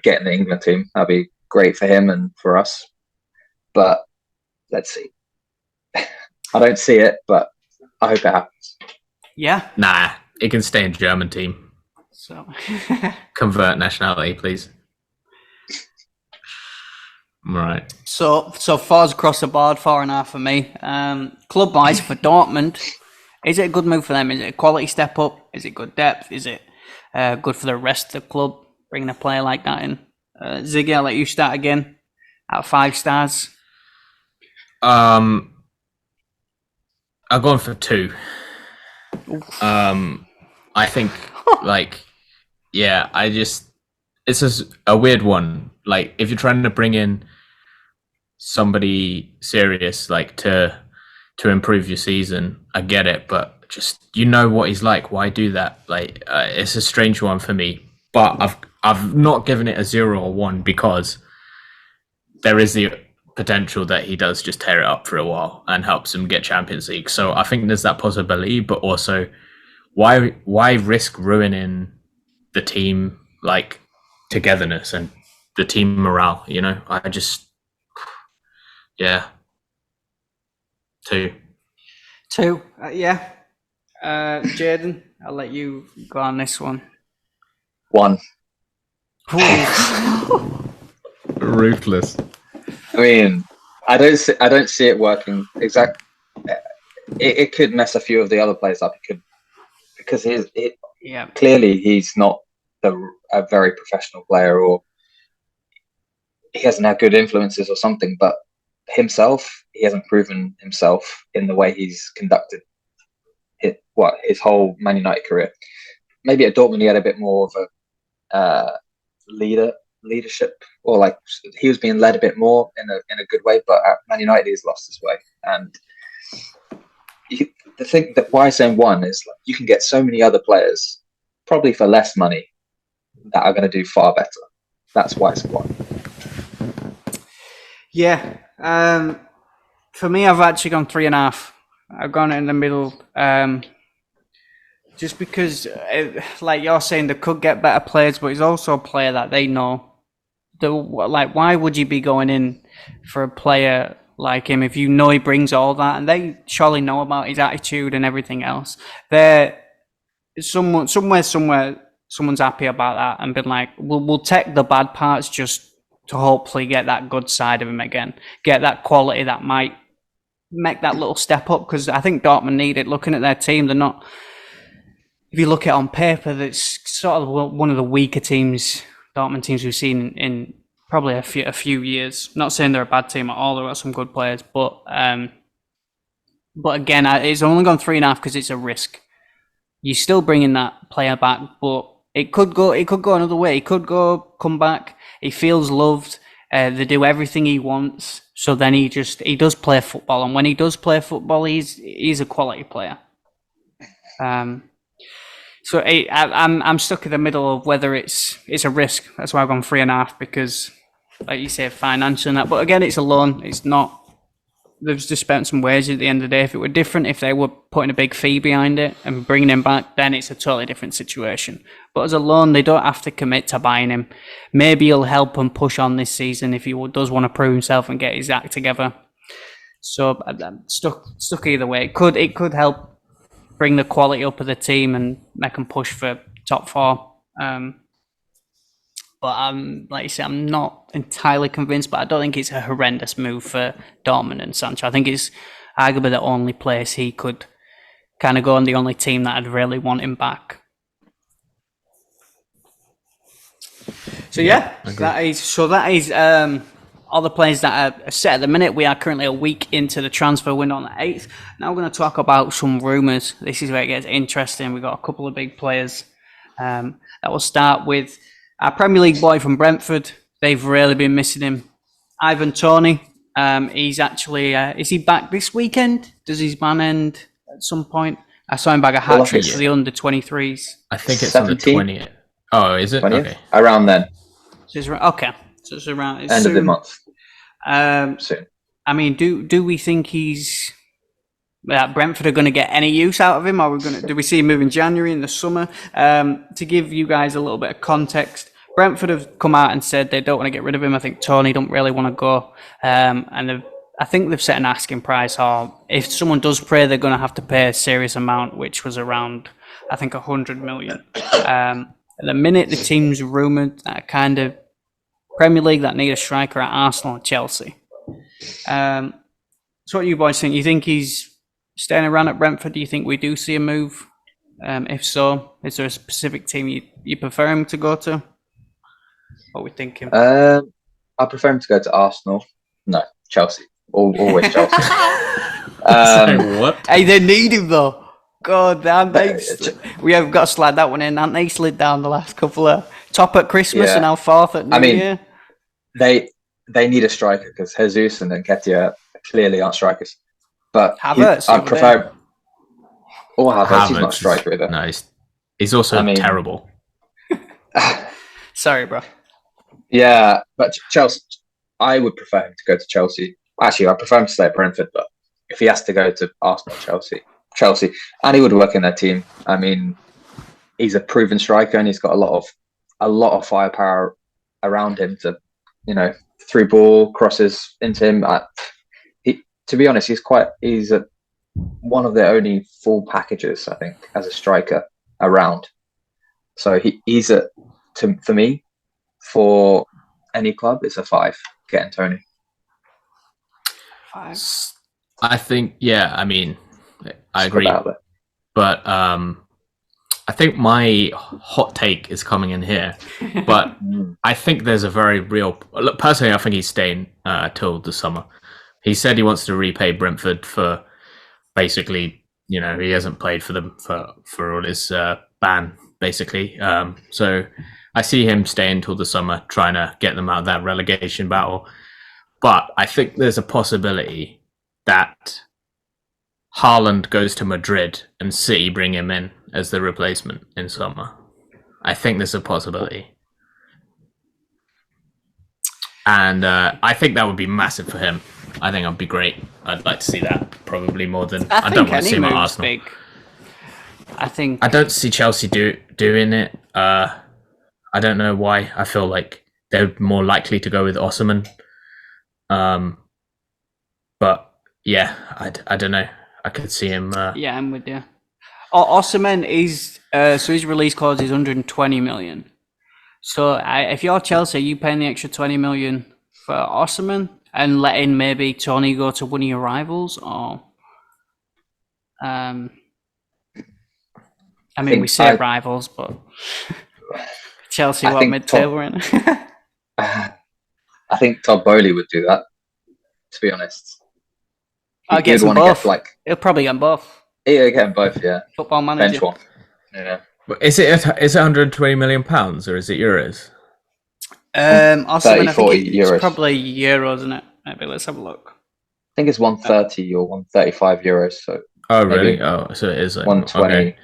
get in the England team. That'd be great for him and for us. But let's see. I don't see it, but I hope it happens. Yeah. Nah, he can stay in the German team. So convert nationality, please. Right. So 4's across the board, 4.5 for me. Club wise for Dortmund, Is it a good move for them? Is it a quality step up? Is it good depth? Is it good for the rest of the club, bringing a player like that in? Ziggy, I'll let you start again. Out of 5 stars. I've gone for 2. I think, it's a weird one. Like, if you're trying to bring in somebody serious, like, to improve your season, I get it, but just, what he's like. Why do that? Like, it's a strange one for me, but I've not given it a 0 or 1 because there is the potential that he does just tear it up for a while and helps him get Champions League. So I think there's that possibility, but also why risk ruining the team, like, togetherness and the team morale, I just, 2. 2, yeah. Jadon, I'll let you go on this one. 1. Ruthless. I mean, I don't see it working. It could mess a few of the other players up. It could, because clearly he's not a very professional player, or he hasn't had good influences or something. But himself, he hasn't proven himself in the way he's conducted his whole Man United career. Maybe at Dortmund he had a bit more of a leadership, or like he was being led a bit more in a good way. But at Man United he's lost his way. And the thing that why I'm saying 1 is, like, you can get so many other players probably for less money that are going to do far better. That's why it's 1. Yeah. For me, I've actually gone 3.5. I've gone in the middle. Just because, like you're saying, they could get better players, but he's also a player that they know. Why would you be going in for a player like him if you know he brings all that? And they surely know about his attitude and everything else. Someone's happy about that and been like, we'll take the bad parts just to hopefully get that good side of him again, get that quality that might make that little step up. Because I think Dortmund need it. Looking at their team, they're not. If you look at it on paper, that's sort of one of the weaker teams, Dortmund teams we've seen in probably a few years. Not saying they're a bad team at all. They've got some good players, but again, it's only gone 3.5 because it's a risk. You're still bringing that player back, but it could go another way. He could come back. He feels loved. They do everything he wants. So then he does play football, and when he does play football, he's a quality player. So I'm stuck in the middle of whether it's a risk. That's why I've gone 3.5, because, like you say, financial and that. But again, it's a loan. It's not. They've just spent some wages at the end of the day. If it were different, if they were putting a big fee behind it and bringing him back, then it's a totally different situation. But as a loan, they don't have to commit to buying him. Maybe he'll help him push on this season if he does want to prove himself and get his act together. So I'm stuck either way. It could help bring the quality up of the team and make them push for top 4. But like you say, I'm not entirely convinced, but I don't think it's a horrendous move for Dortmund and Sancho. I think it's arguably the only place he could kind of go, and the only team that I'd really want him back. So that is all the players that are set at the minute. We are currently a week into the transfer window on the 8th. Now we're going to talk about some rumours. This is where it gets interesting. We've got a couple of big players. That will start with our Premier League boy from Brentford. They've really been missing him. Toney. He's actually, is he back this weekend? Does his ban end at some point? I saw him bag a hat-trick for the under-23s. I think it's on the 20th. Oh, is it? 20th? Okay. Around then. Okay. So it's around end soon. Of the month. Soon. I mean, do we think Brentford are going to get any use out of him? Or do we see him move in January, in the summer? To give you guys a little bit of context, Brentford have come out and said they don't want to get rid of him. I think Toney don't really want to go, and I think they've set an asking price. Or if someone does pay, they're going to have to pay a serious amount, which was around, I think, 100 million. At the minute, the team's rumoured that kind of Premier League that need a striker at Arsenal and Chelsea. So what do you boys think? You think he's staying around at Brentford? Do you think we do see a move? If so, is there a specific team you prefer him to go to? What are we thinking? I prefer him to go to Arsenal. No, Chelsea. Always Chelsea. What? Hey, they need him though. God, we have got to slide that one in. Haven't they slid down the last couple of top at Christmas and now fourth at New Year? They need a striker because Jesus and Nketiah clearly aren't strikers. But Havertz, I prefer. Or Havertz, he's not a striker either. No, he's also terrible. Sorry, bro. Yeah, but Chelsea, I would prefer him to go to Chelsea. Actually, I prefer him to stay at Brentford, but if he has to go to Arsenal, Chelsea, and he would work in their team. I mean, he's a proven striker, and he's got a lot of firepower around him to, through ball crosses into him. To be honest, he's one of the only full packages, I think, as a striker around. So he's for me, for any club, it's a 5 getting Toney. 5. I think, I mean, I agree. But I think my hot take is coming in here. But I think there's a very real... Look, personally, I think he's staying till the summer. He said he wants to repay Brentford for basically, he hasn't played for them for all his ban, basically. So I see him staying till the summer, trying to get them out of that relegation battle. But I think there's a possibility that Haaland goes to Madrid and City bring him in as the replacement in summer. I think there's a possibility. And I think that would be massive for him. I think that would be great. I'd like to see that probably more than... I don't want to see him at Arsenal. Big. I don't see Chelsea doing it. I don't know why. I feel like they're more likely to go with Osimhen. But yeah, I don't know. I could see him. Yeah, I'm with you. Osimhen is so his release clause is 120 million. So if you're Chelsea, you paying the extra 20 million for Osimhen and letting maybe Toney go to one of your rivals, or I mean, we say rivals, but Chelsea what mid-table, right? I think Todd Bowley would do that. To be honest, I'll get them both. He'll probably get them both. Yeah, get them both. Yeah, Football Manager. Bench one. Yeah. Is it 120 million pounds or is it euros? Also, 30, 40 euros. It's probably euros, isn't it? Maybe let's have a look. I think it's 130 or 135 euros. So. Oh really? Oh, so it is like 120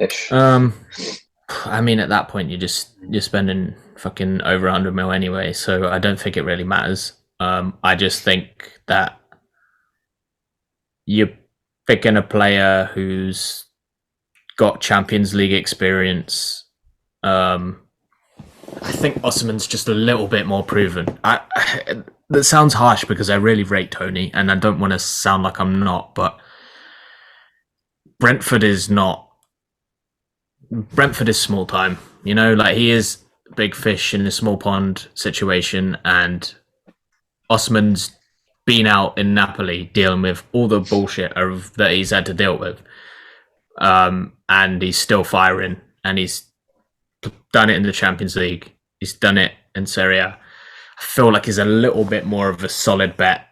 ish. I mean, at that point, you're spending fucking over 100 mil anyway, so I don't think it really matters. I just think that you're picking a player who's got Champions League experience. I think Osimhen's just a little bit more proven. That sounds harsh because I really rate Toney, and I don't want to sound like I'm not, but Brentford is small time. Like he is big fish in a small pond situation, and Osimhen's been out in Napoli dealing with all the bullshit that he's had to deal with. And he's still firing, and he's done it in the Champions League. He's done it in Serie A. I feel like he's a little bit more of a solid bet.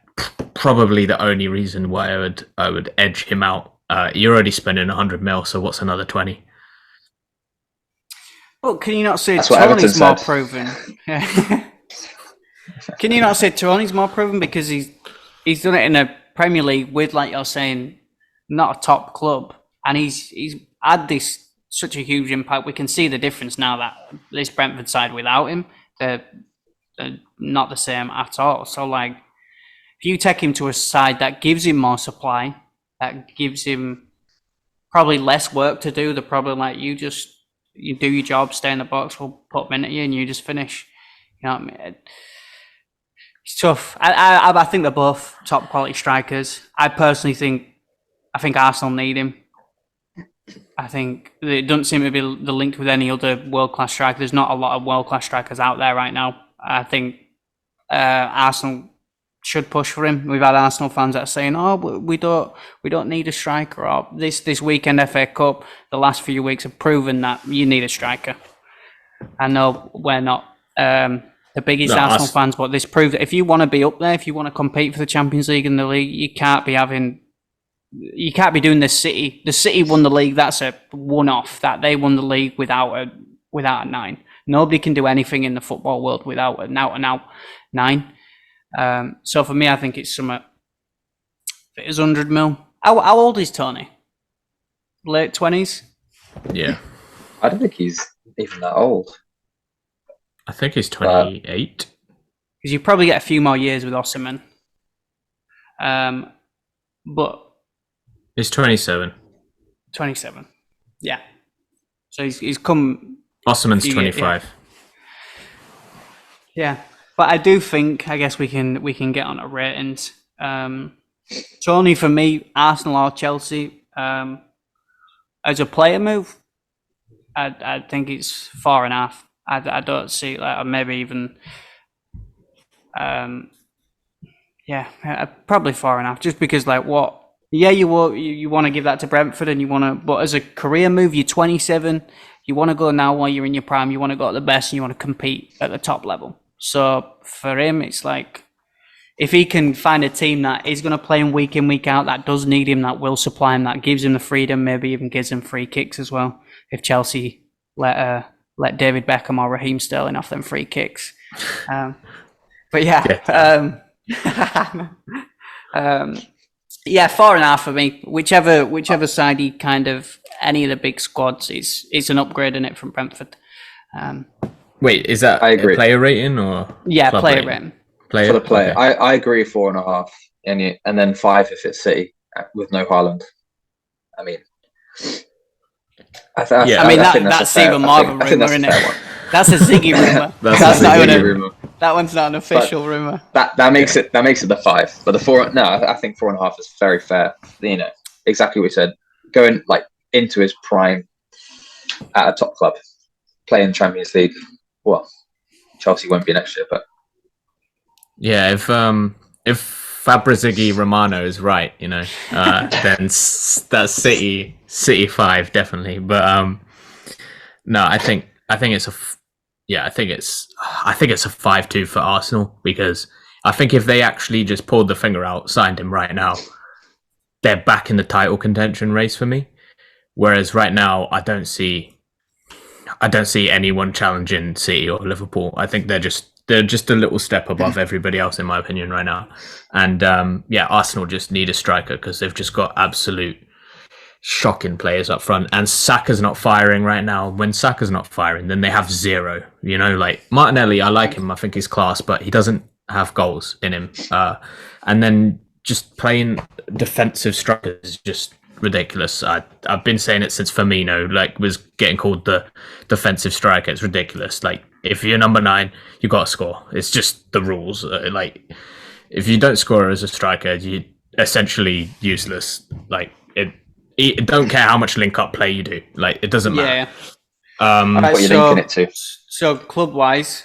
Probably the only reason why I would edge him out. You're already spending 100 mil, so what's another 20? Well, can you not say Toney's more proven? Can you not say Toney's more proven because he's done it in a Premier League with, like you're saying, not a top club, and he's had such a huge impact. We can see the difference now that this Brentford side without him, they're not the same at all. So, like, if you take him to a side that gives him more supply, that gives him probably less work to do, they're probably like, you do your job, stay in the box, we'll put them in at you, and you just finish. You know what I mean? It's tough. I think they're both top quality strikers. I think Arsenal need him. I think it doesn't seem to be the link with any other world-class striker. There's not a lot of world-class strikers out there right now. I think Arsenal should push for him. We've had Arsenal fans that are saying, "Oh, we don't need a striker." Or this weekend FA Cup, the last few weeks have proven that you need a striker. I know we're not the biggest Arsenal fans, but this proves that if you want to be up there, if you want to compete for the Champions League and the league, you can't be doing this. The City won the league. That's a one-off. That they won the league without a 9. Nobody can do anything in the football world without an out 9. So for me, I think it's somewhat. If it is 100 mil. How old is Toney? Late 20s. Yeah, I don't think he's even that old. I think he's 28. Because you probably get a few more years with Osimhen. But he's 27. 27. Yeah. So he's come. Osimhen's 25. Yeah. But I do think, I guess we can get on to ratings. So only for me, Arsenal or Chelsea, as a player move, I think it's 4.5. I don't see like maybe even, probably 4.5. Just because like what? Yeah, you want to give that to Brentford, and you want to, but as a career move, you're 27. You want to go now while you're in your prime. You want to go at the best, and you want to compete at the top level. So for him, it's like if he can find a team that is going to play him week in, week out, that does need him, that will supply him, that gives him the freedom, maybe even gives him free kicks as well. If Chelsea let David Beckham or Raheem Sterling off them free kicks. But yeah. Yeah, 4.5 for me. Whichever side he kind of, any of the big squads, it's an upgrade in it from Brentford. Wait, is that a player rating or? Yeah, player rating. For the player, okay. I agree 4.5, and then 5 if it's City with no Haaland. I mean, that's even more of a rumour, isn't it? That's a Ziggy rumour. That's not even a rumour. That one's not an official rumour. That makes it the 5. But the 4, no, I think 4.5 is very fair. You know, exactly what we said. Going like into his prime at a top club, playing Champions League. Well, Chelsea won't be next year, but yeah, if Fabrizigi Romano is right, you know, then that's City 5 definitely. But no, I think it's a 5-2 for Arsenal, because I think if they actually just pulled the finger out, signed him right now, they're back in the title contention race for me. Whereas right now, I don't see anyone challenging City or Liverpool. I think they're just a little step above everybody else, in my opinion, right now. And Arsenal just need a striker because they've just got absolute shocking players up front. And Saka's not firing right now. When Saka's not firing, then they have zero. You know, like Martinelli, I like him. I think he's class, but he doesn't have goals in him. And then just playing defensive strikers is just ridiculous. I've been saying it since Firmino was getting called the defensive striker. It's ridiculous. Like, if you're number 9, you got to score. It's just the rules. Like, if you don't score as a striker, you're essentially useless. Like, it don't care how much link-up play you do. Like, it doesn't matter. What you're linking it to. So, club-wise,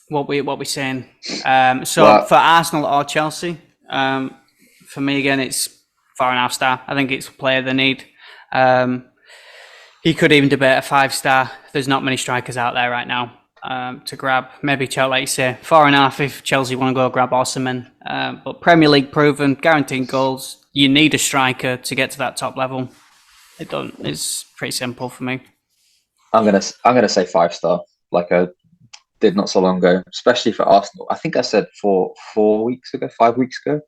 what we saying? For Arsenal or Chelsea, for me, again, it's 4.5 star. I think it's a player they need. He could even debate a 5-star. There's not many strikers out there right now to grab. Maybe Chelsea, like you say, 4.5 if Chelsea want to go grab Osimhen. But Premier League proven, guaranteed goals. You need a striker to get to that top level. It's pretty simple for me. I'm gonna say 5-star, like I did not so long ago, especially for Arsenal. I think I said 5 weeks ago,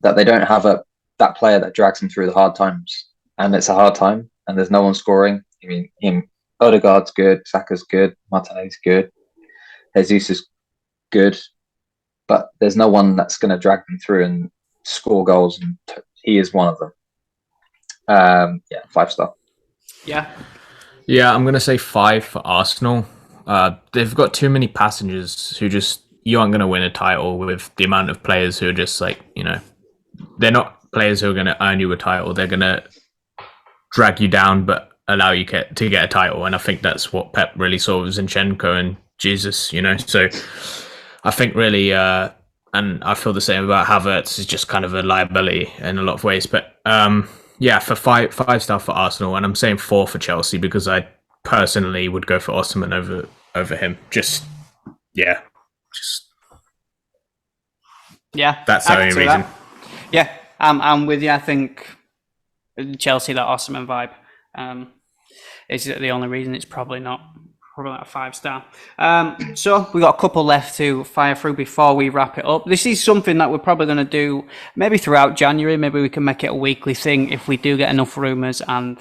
that they don't have that player that drags them through the hard times, and it's a hard time, and there's no one scoring. I mean, Odegaard's good, Saka's good, Martinelli's good, Jesus is good, but there's no one that's going to drag them through and score goals, and he is one of them. 5-star. Yeah, I'm going to say 5 for Arsenal. They've got too many passengers who you aren't going to win a title with the amount of players who are just like, you know, they're not players who are going to earn you a title. They're going to drag you down, but allow you to get a title. And I think that's what Pep really saw with Zinchenko and Jesus, you know. So I think really, and I feel the same about Havertz. Is just kind of a liability in a lot of ways. But yeah, for five star for Arsenal, and I'm saying 4 for Chelsea because I personally would go for Osimhen over him. Just yeah, that's the only reason. That. Yeah, I'm with you. I think Chelsea, that Osimhen vibe, is the only reason. It's probably not a 5 star. So we got a couple left to fire through before we wrap it up. This is something that we're probably going to do maybe throughout January. Maybe we can make it a weekly thing if we do get enough rumours and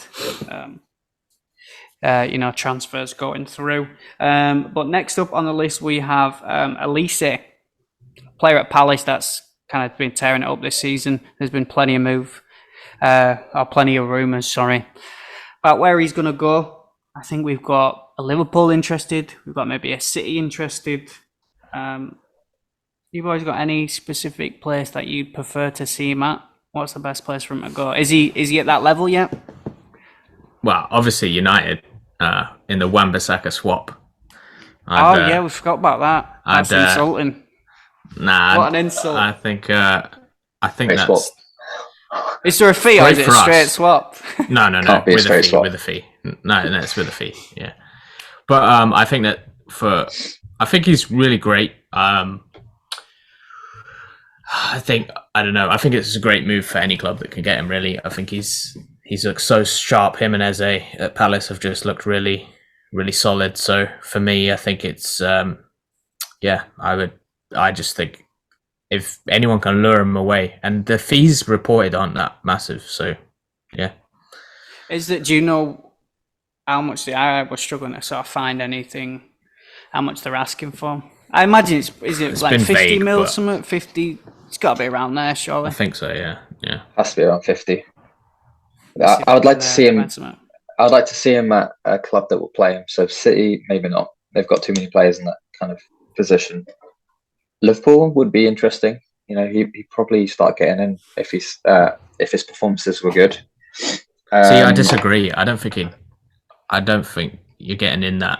transfers going through. But next up on the list we have Olise, player at Palace that's kind of been tearing it up this season. There's been plenty of rumours, about where he's going to go. I think we've got a Liverpool interested. We've got maybe a City interested. You boys got any specific place that you'd prefer to see him at? What's the best place for him to go? Is he at that level yet? Well, obviously United in the Wan-Bissaka swap. We forgot about that. That's insulting. Nah, what an insult! I think that's. Swap. Is there a fee or is it a straight swap? No. With a fee. No, it's with a fee. Yeah, but I think I think he's really great. I think it's a great move for any club that can get him. Really, I think he's looked so sharp. Him and Eze at Palace have just looked really, really solid. So for me, I think it's I just think if anyone can lure him away, and the fees reported aren't that massive, so yeah. Do you know how much I was struggling to sort of find anything, how much they're asking for? I imagine it's like 50 vague, mil, something, 50, it's got to be around there, surely. I think so, yeah. Has to be around 50. I would like to see him. I would like to see him at a club that will play him. So City, maybe not. They've got too many players in that kind of position. Liverpool would be interesting. He'd probably start getting in if his performances were good. See, I disagree. I don't think you're getting in that.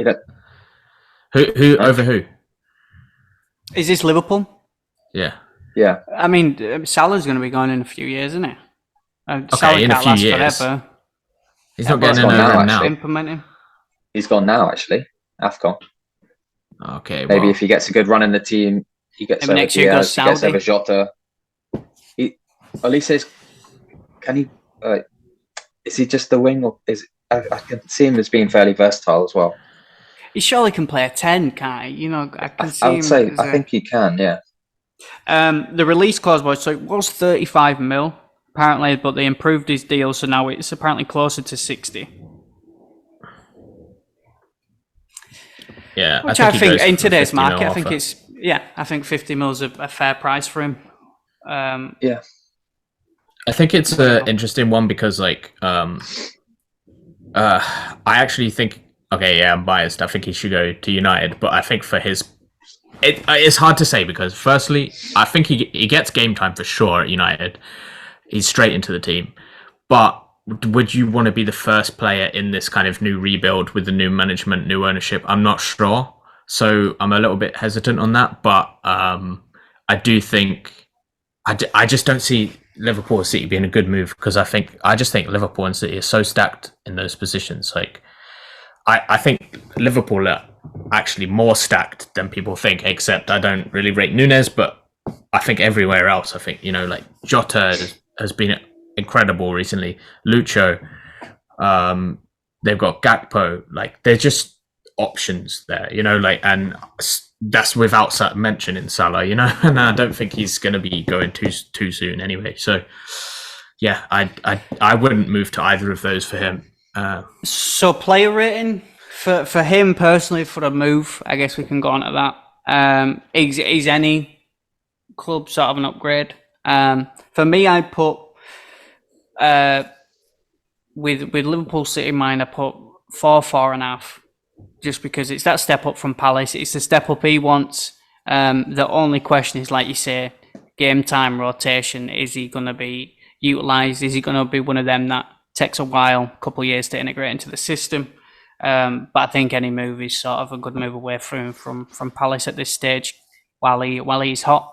Who over who? Is this Liverpool? Yeah. Yeah. I mean, Salah's going to be going in a few years, isn't he? Okay, in a few years. Forever. He's not getting in over now. Implementing. He's gone now, actually. AFCON. Okay. Maybe if he gets a good run in the team, he gets over Diaz, he gets over Jota. Olise, can he? Is he just the wing, or I can see him as being fairly versatile as well. He surely can play a 10, can't he? I can see him. I think he can. Yeah. The release clause it was 35 mil apparently, but they improved his deal, so now it's apparently closer to 60. Yeah, which I think in today's market, I think 50 mil is a fair price for him. Yeah, I think it's an interesting one because, I actually think, I'm biased. I think he should go to United, but I think for it's hard to say because, firstly, I think he gets game time for sure at United. He's straight into the team, but would you want to be the first player in this kind of new rebuild with the new management, new ownership? I'm not sure. So I'm a little bit hesitant on that. But I do think, I just don't see Liverpool or City being a good move because I just think Liverpool and City are so stacked in those positions. I think Liverpool are actually more stacked than people think, except I don't really rate Nunes, but I think everywhere else, I think, Jota has been incredible recently. Lucho, they've got Gakpo. They're just options there, and that's without mentioning Salah, and I don't think he's going to be going too soon anyway. So, yeah, I wouldn't move to either of those for him. So player rating for him personally for a move, I guess we can go on to that. Is any club sort of an upgrade? For me, I put with Liverpool City in mind, I put 4.5, just because it's that step up from Palace. It's the step up he wants. The only question is, like you say, game time, rotation. Is he going to be utilised? Is he going to be one of them that takes a while, a couple of years to integrate into the system? But I think any move is sort of a good move away from Palace at this stage. while he's hot.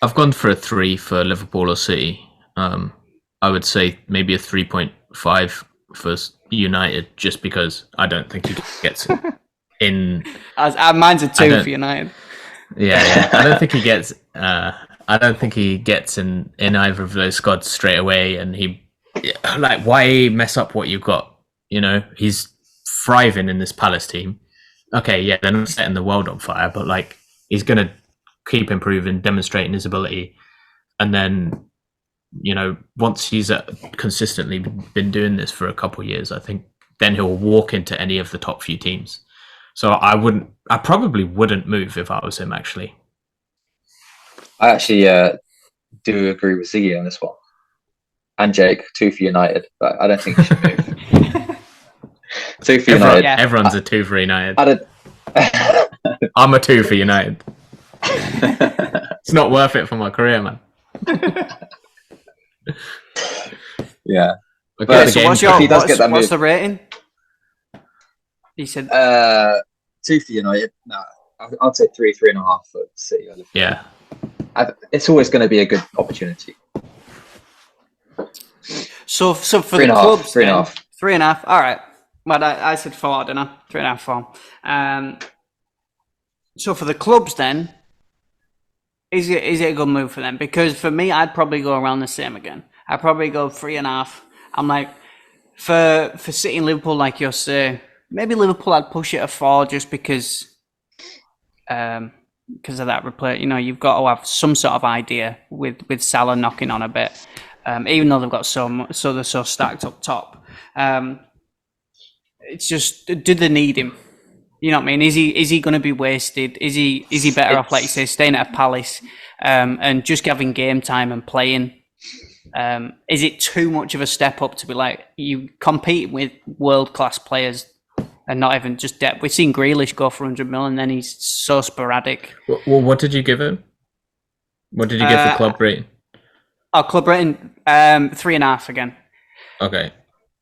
I've gone for a 3 for Liverpool or City. I would say maybe a 3.5 for United, just because I don't think he gets in. Mine's a 2 for United. Yeah. I don't think he gets. I don't think he gets in either of those squads straight away. And why mess up what you've got? You know, he's thriving in this Palace team. Okay, yeah, they're not setting the world on fire, but like he's gonna keep improving, demonstrating his ability, and then, you know, once he's consistently been doing this for a couple of years, I think then he'll walk into any of the top few teams. So I probably wouldn't move if I was him, actually. I actually do agree with Ziggy on this one. And Jake, 2 for United, but I don't think he should move. 2 for United. Everyone's a 2 for United. I I'm a 2 for United. It's not worth it for my career, man. Yeah. Okay, so what's the rating? He said 2 for United. No, I'd say 3.5 for City. Yeah. It's always going to be a good opportunity. So for the clubs, 3.5. 3.5. All right. Well, I said 4, didn't I? 3.5, 4. So for the clubs, then, is it a good move for them? Because for me, I'd probably go around the same again. I'd probably go 3.5. I'm like, for City and Liverpool, like you say, maybe Liverpool I'd push it a 4 just because of that replay. You know, you've got to have some sort of idea with Salah knocking on a bit, even though they've got so they're so stacked up top. It's just, do they need him? You know what I mean? Is he going to be wasted? Is he better off, like you say, staying at a Palace and just having game time and playing? Is it too much of a step up to be like you compete with world class players and not even just depth? We've seen Grealish go for 100 million, and then he's so sporadic. Well, what did you give him? What did you give the club rating? Oh, club rating 3.5 again. Okay.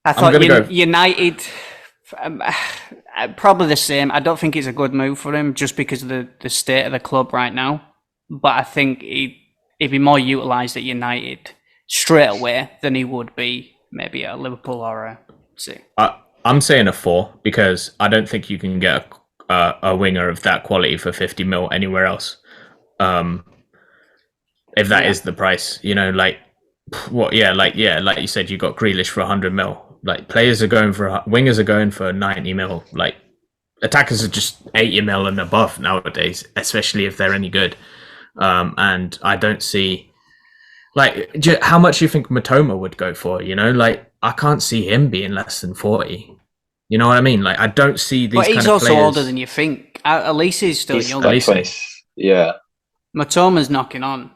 I thought United. Probably the same. I don't think it's a good move for him just because of the state of the club right now. But I think he'd be more utilised at United straight away than he would be maybe at Liverpool or a City. I'm saying a 4 because I don't think you can get a winger of that quality for 50 mil anywhere else. If that is the price, you know, like what? Yeah, like you said, you got Grealish for 100 mil. Like wingers are going for 90 mil. Like attackers are just 80 mil and above nowadays, especially if they're any good. And I don't see how much you think Matoma would go for. You know, like I can't see him being less than 40. You know what I mean? Like I don't see these. But he's also older than you think. Olise is still young. Yeah. Matoma's knocking on.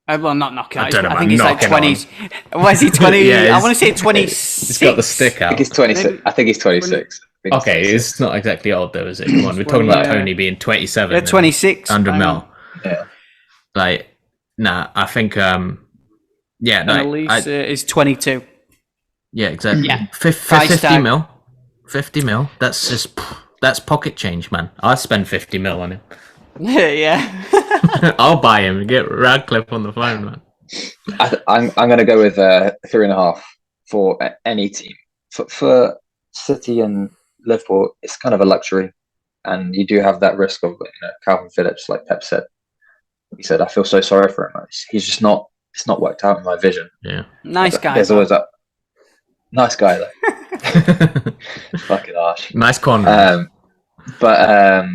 Well, not knocking on. I think he's like 20s. Why is he 20? Yeah, I want to say 26. He's got the stick out. I think he's 26. I think he's 26. Okay, it's not exactly old though, is it? Come on, we're talking about Toney being 27. They're 26. 100 mil. Yeah. Like, nah, I think, and Olise is 22. Yeah, exactly. Yeah. 50 mil. 50 mil. That's pocket change, man. I'd spend 50 mil on him. Yeah. I'll buy him and get Radcliffe on the phone, man. I'm going to go with 3.5 for any team. For City and Liverpool, it's kind of a luxury, and you do have that risk of Calvin Phillips, like Pep said. He said, "I feel so sorry for him. He's just not. It's not worked out in my vision." Yeah, nice guy. There's always that nice guy though. Fucking harsh. Nice corner. But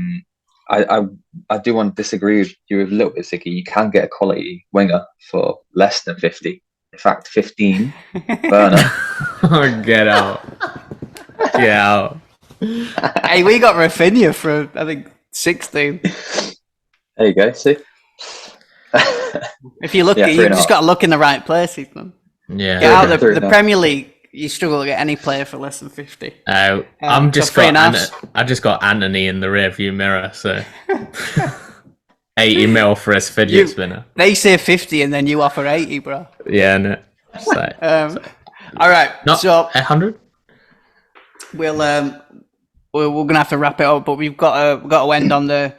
I do want to disagree with you a little bit, Ziggy. You can get a quality winger for less than 50. In fact, 15. Werner. Oh, get out. Get out. Hey, we got Rafinha for, I think, 16. There you go, see? If you look at you've just got to look in the right places, man. Yeah. Get out the Premier League, you struggle to get any player for less than 50. I just got Anthony in the rearview mirror, so 80 mil for a fidget spinner. They say 50 and then you offer 80, bro. Yeah, no. All right. Not so 100. We'll we're going to have to wrap it up, but we've got to end on the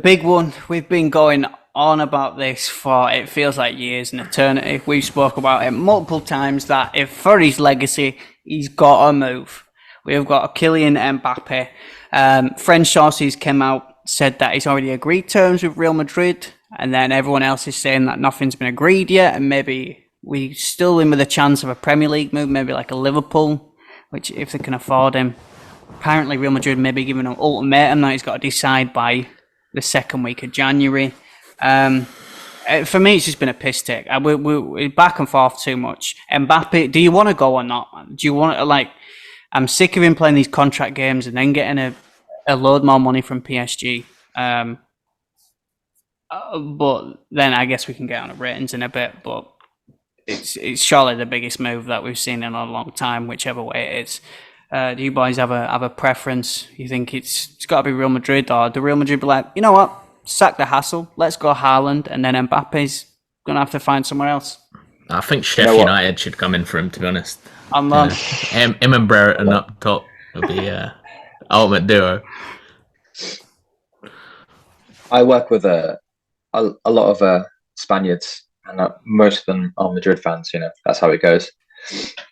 big one. We've been going on about this for, it feels like years and eternity. We've spoke about it multiple times that if for his legacy, he's got to move. We've got Kylian Mbappe. French sources came out, said that he's already agreed terms with Real Madrid, and then everyone else is saying that nothing's been agreed yet, and maybe we still in with a chance of a Premier League move, maybe like a Liverpool, which if they can afford him. Apparently Real Madrid may be giving an ultimatum that he's got to decide by the second week of January. For me, it's just been a piss take. We're back and forth too much. Mbappe, do you want to go or not? Do you want to, like, I'm sick of him playing these contract games and then getting a load more money from PSG. But then I guess we can get on the ratings in a bit, but it's surely the biggest move that we've seen in a long time, whichever way it is. Do you boys have a preference? You think it's got to be Real Madrid, or do Real Madrid be like, you know what, sack the hassle, let's go Haaland, and then Mbappe's going to have to find somewhere else? I think Sheff United should come in for him, to be honest. Him and Brereton up top would be ultimate duo. I work with a lot of Spaniards, and most of them are Madrid fans. That's how it goes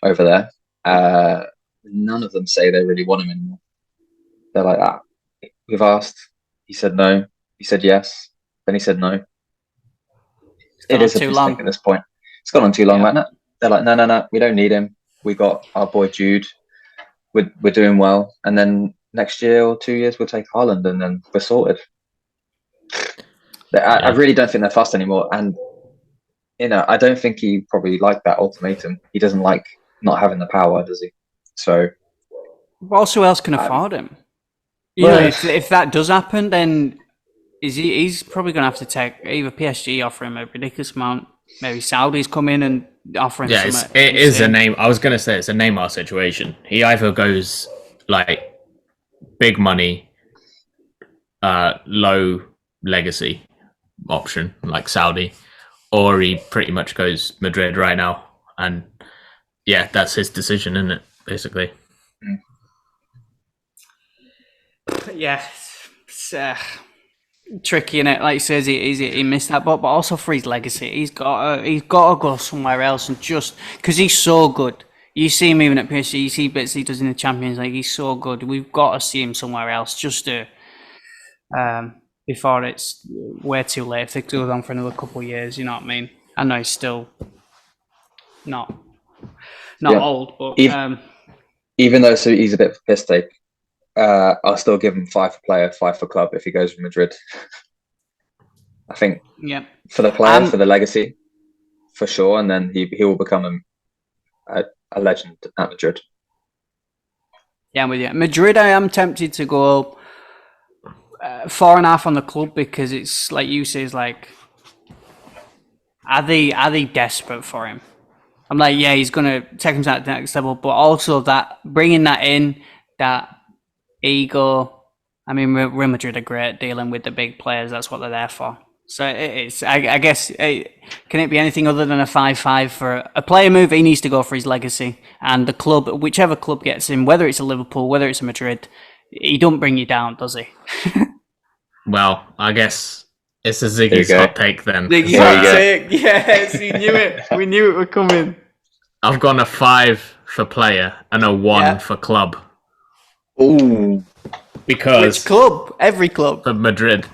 over there. None of them say they really want him anymore. They're like, we've asked. He said no. He said yes. Then he said no. It is too long at this point. It's gone on too long, right? They're like, no, we don't need him. We got our boy Jude. We're doing well, and then next year or 2 years we'll take Haaland, and then we're sorted. I really don't think they're fussed anymore, and I don't think he probably liked that ultimatum. He doesn't like not having the power, does he? So, also, who else can afford him? If that does happen, then he's probably going to have to take either PSG offer him a ridiculous amount, maybe Saudis come in and offer him. It is a name. I was going to say it's a Neymar situation. He either goes like big money, low legacy option like Saudi, or he pretty much goes Madrid right now, and that's his decision, isn't it? Basically. It's tricky, innit? Like he says, he missed that boat, but also for his legacy, he's got to go somewhere else, and just because he's so good. You see him even at PSG, you see bits he does in the Champions League. He's so good. We've got to see him somewhere else, just to before it's way too late. If they go on for another couple of years, you know what I mean? I know he's still not old, but even though he's a bit of a piss take, I'll still give him 5 for player, 5 for club if he goes to Madrid. I think for the player, for the legacy, for sure, and then he will become a legend at Madrid. Yeah, I'm with you. Madrid, I am tempted to go 4.5 on the club, because it's like you say, is like, are they desperate for him? I'm like, he's gonna take him to that next level, but also that bringing that in, that ego. I mean, Real Madrid are great at dealing with the big players. That's what they're there for. So it's, I guess, can it be anything other than a 5-5 for a player move? He needs to go for his legacy, and the club, whichever club gets him, whether it's a Liverpool, whether it's a Madrid, he don't bring you down, does he? Well, I guess it's a Ziggy's hot take then. Ziggy's hot take, yes, we knew it. We knew it would come in. I've gone a 5 for player and a 1 for club. Ooh. Because which club? Every club. For Madrid.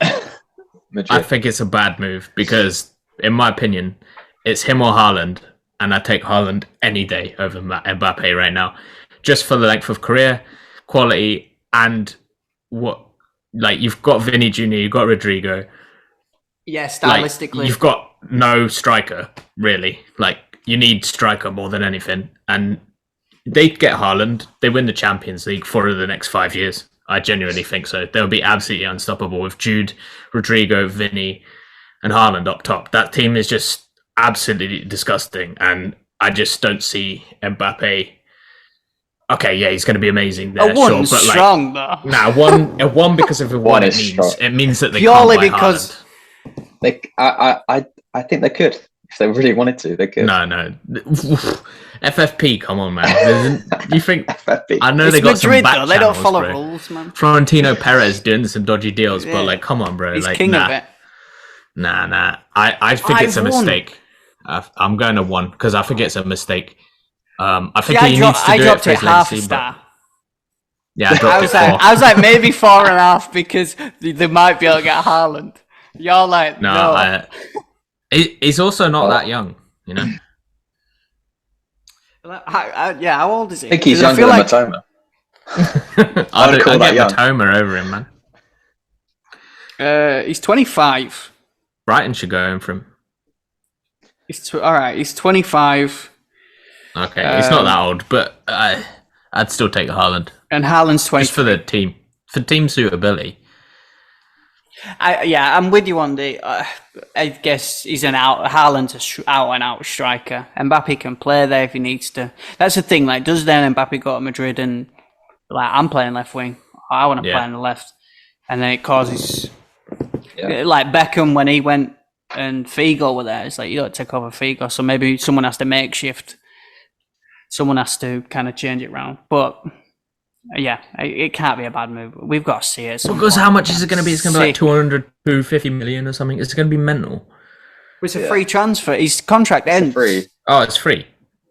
I think it's a bad move because, in my opinion, it's him or Haaland, and I take Haaland any day over Mbappe right now, just for the length of career, quality, and you've got Vinny Jr., you've got Rodrigo. Yeah, stylistically, you've got no striker really. You need striker more than anything, and they get Haaland, they win the Champions League for the next 5 years. I genuinely think so. They'll be absolutely unstoppable with Jude, Rodrigo, Vinny, and Haaland up top. That team is just absolutely disgusting, and I just don't see Mbappe. Okay, he's going to be amazing there. A one strong though. A one because of what it means. It means that they purely can't buy because Haaland. I think they could. If they really wanted to, they could. No. FFP, come on, man. You think? FFP. I know It's they got Madrid, some back though. They don't channels, follow bro. rules, man. Florentino Perez doing some dodgy deals, Yeah. but like, come on, bro. He's like, king nah, of it. nah. I think it's a 5-1. mistake. I'm going to 1 because I think it's a mistake. I think See, he needs to I do it dropped for it his half a legacy. star. Yeah, I dropped it 4. I was like maybe 4.5 because they might be able to get Haaland. You're like, no. He's also not that young, you know. How old is he? I think he's 'Cause younger than like Matoma. I'd call that get young. Matoma over him, man. He's 25. Brighton should go in for him. All right. He's 25, Okay, he's not that old, but I'd still take Haaland and Haaland's 20. just for the team, for team suitability. I'm with you on the. I guess he's Haaland's out and out striker. Mbappe can play there if he needs to. That's the thing. Like, does then Mbappe go to Madrid and like I'm playing left wing, I want to play on the left, and then it causes like Beckham when he went and Figo were there. It's like you don't take over Figo, so maybe someone has to makeshift. Someone has to kind of change it round, but. Yeah, it can't be a bad move. We've got to see it. Because how much is it going to be? It's going to be like 200, 250 million or something. It's going to be mental. It's a free transfer. His contract ends. Free. Oh, it's free.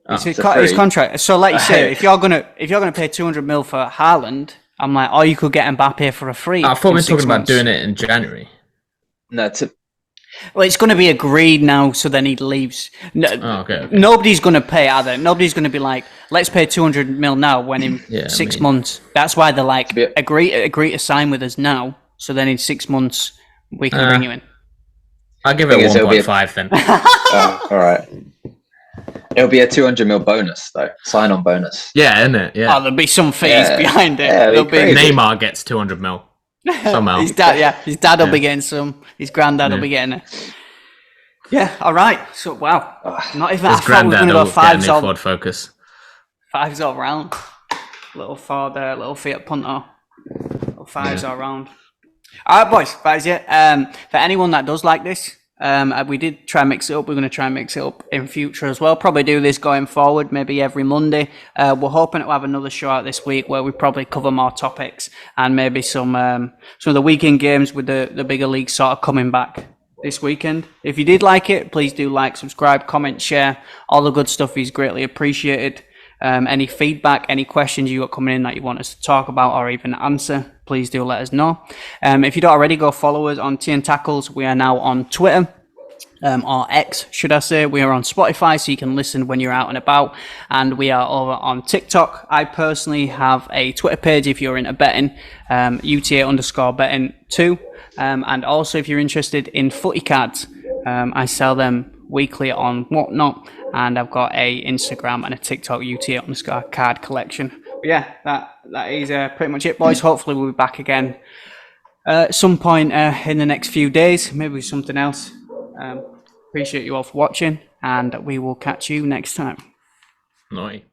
It's his contract. So, like you say, if you're gonna pay 200 mil for Haaland, I'm like, you could get Mbappe for a free. I thought we were talking about doing it in January. No, Well, it's going to be agreed now, so then he leaves. No, okay. Nobody's going to pay, are they? Nobody's going to be like, let's pay 200 mil now when in 6 months. That's why they're like, agree to sign with us now, so then in 6 months we can bring you in. I'll give it 1.5 then. all right. It'll be a 200 mil bonus, though. Sign-on bonus. Yeah, isn't it? Yeah. There'll be some fees behind it. Yeah, There'll be Neymar gets 200 mil. Somehow. His dad will be getting some. His granddad will be getting it. Yeah, all right. So, wow. Not even His I thought we were going to go fives all, Ford Focus. fives all round. Little Ford, little Fiat Punto. Little fives all round. All right, boys. Fives, yeah. For anyone that does like this, we did try and mix it up. We're going to try and mix it up in future as well. Probably do this going forward, maybe every Monday. We're hoping to have another show out this week where we probably cover more topics and maybe some of the weekend games with the bigger leagues sort of coming back this weekend. If you did like it, please do like, subscribe, comment, share. All the good stuff is greatly appreciated. Any feedback, any questions you got coming in that you want us to talk about or even answer, please do let us know. If you don't already, go follow us on TN Tackles. We are now on Twitter, or X, should I say. We are on Spotify, so you can listen when you're out and about. And we are over on TikTok. I personally have a Twitter page if you're into betting, UTA_betting 2. And also, if you're interested in footy cards, I sell them weekly on Whatnot. And I've got a Instagram and a TikTok UTA_card collection. But yeah, that is pretty much it, boys. Hopefully we'll be back again at some point in the next few days. Maybe something else. Appreciate you all for watching, and we will catch you next time. Noi.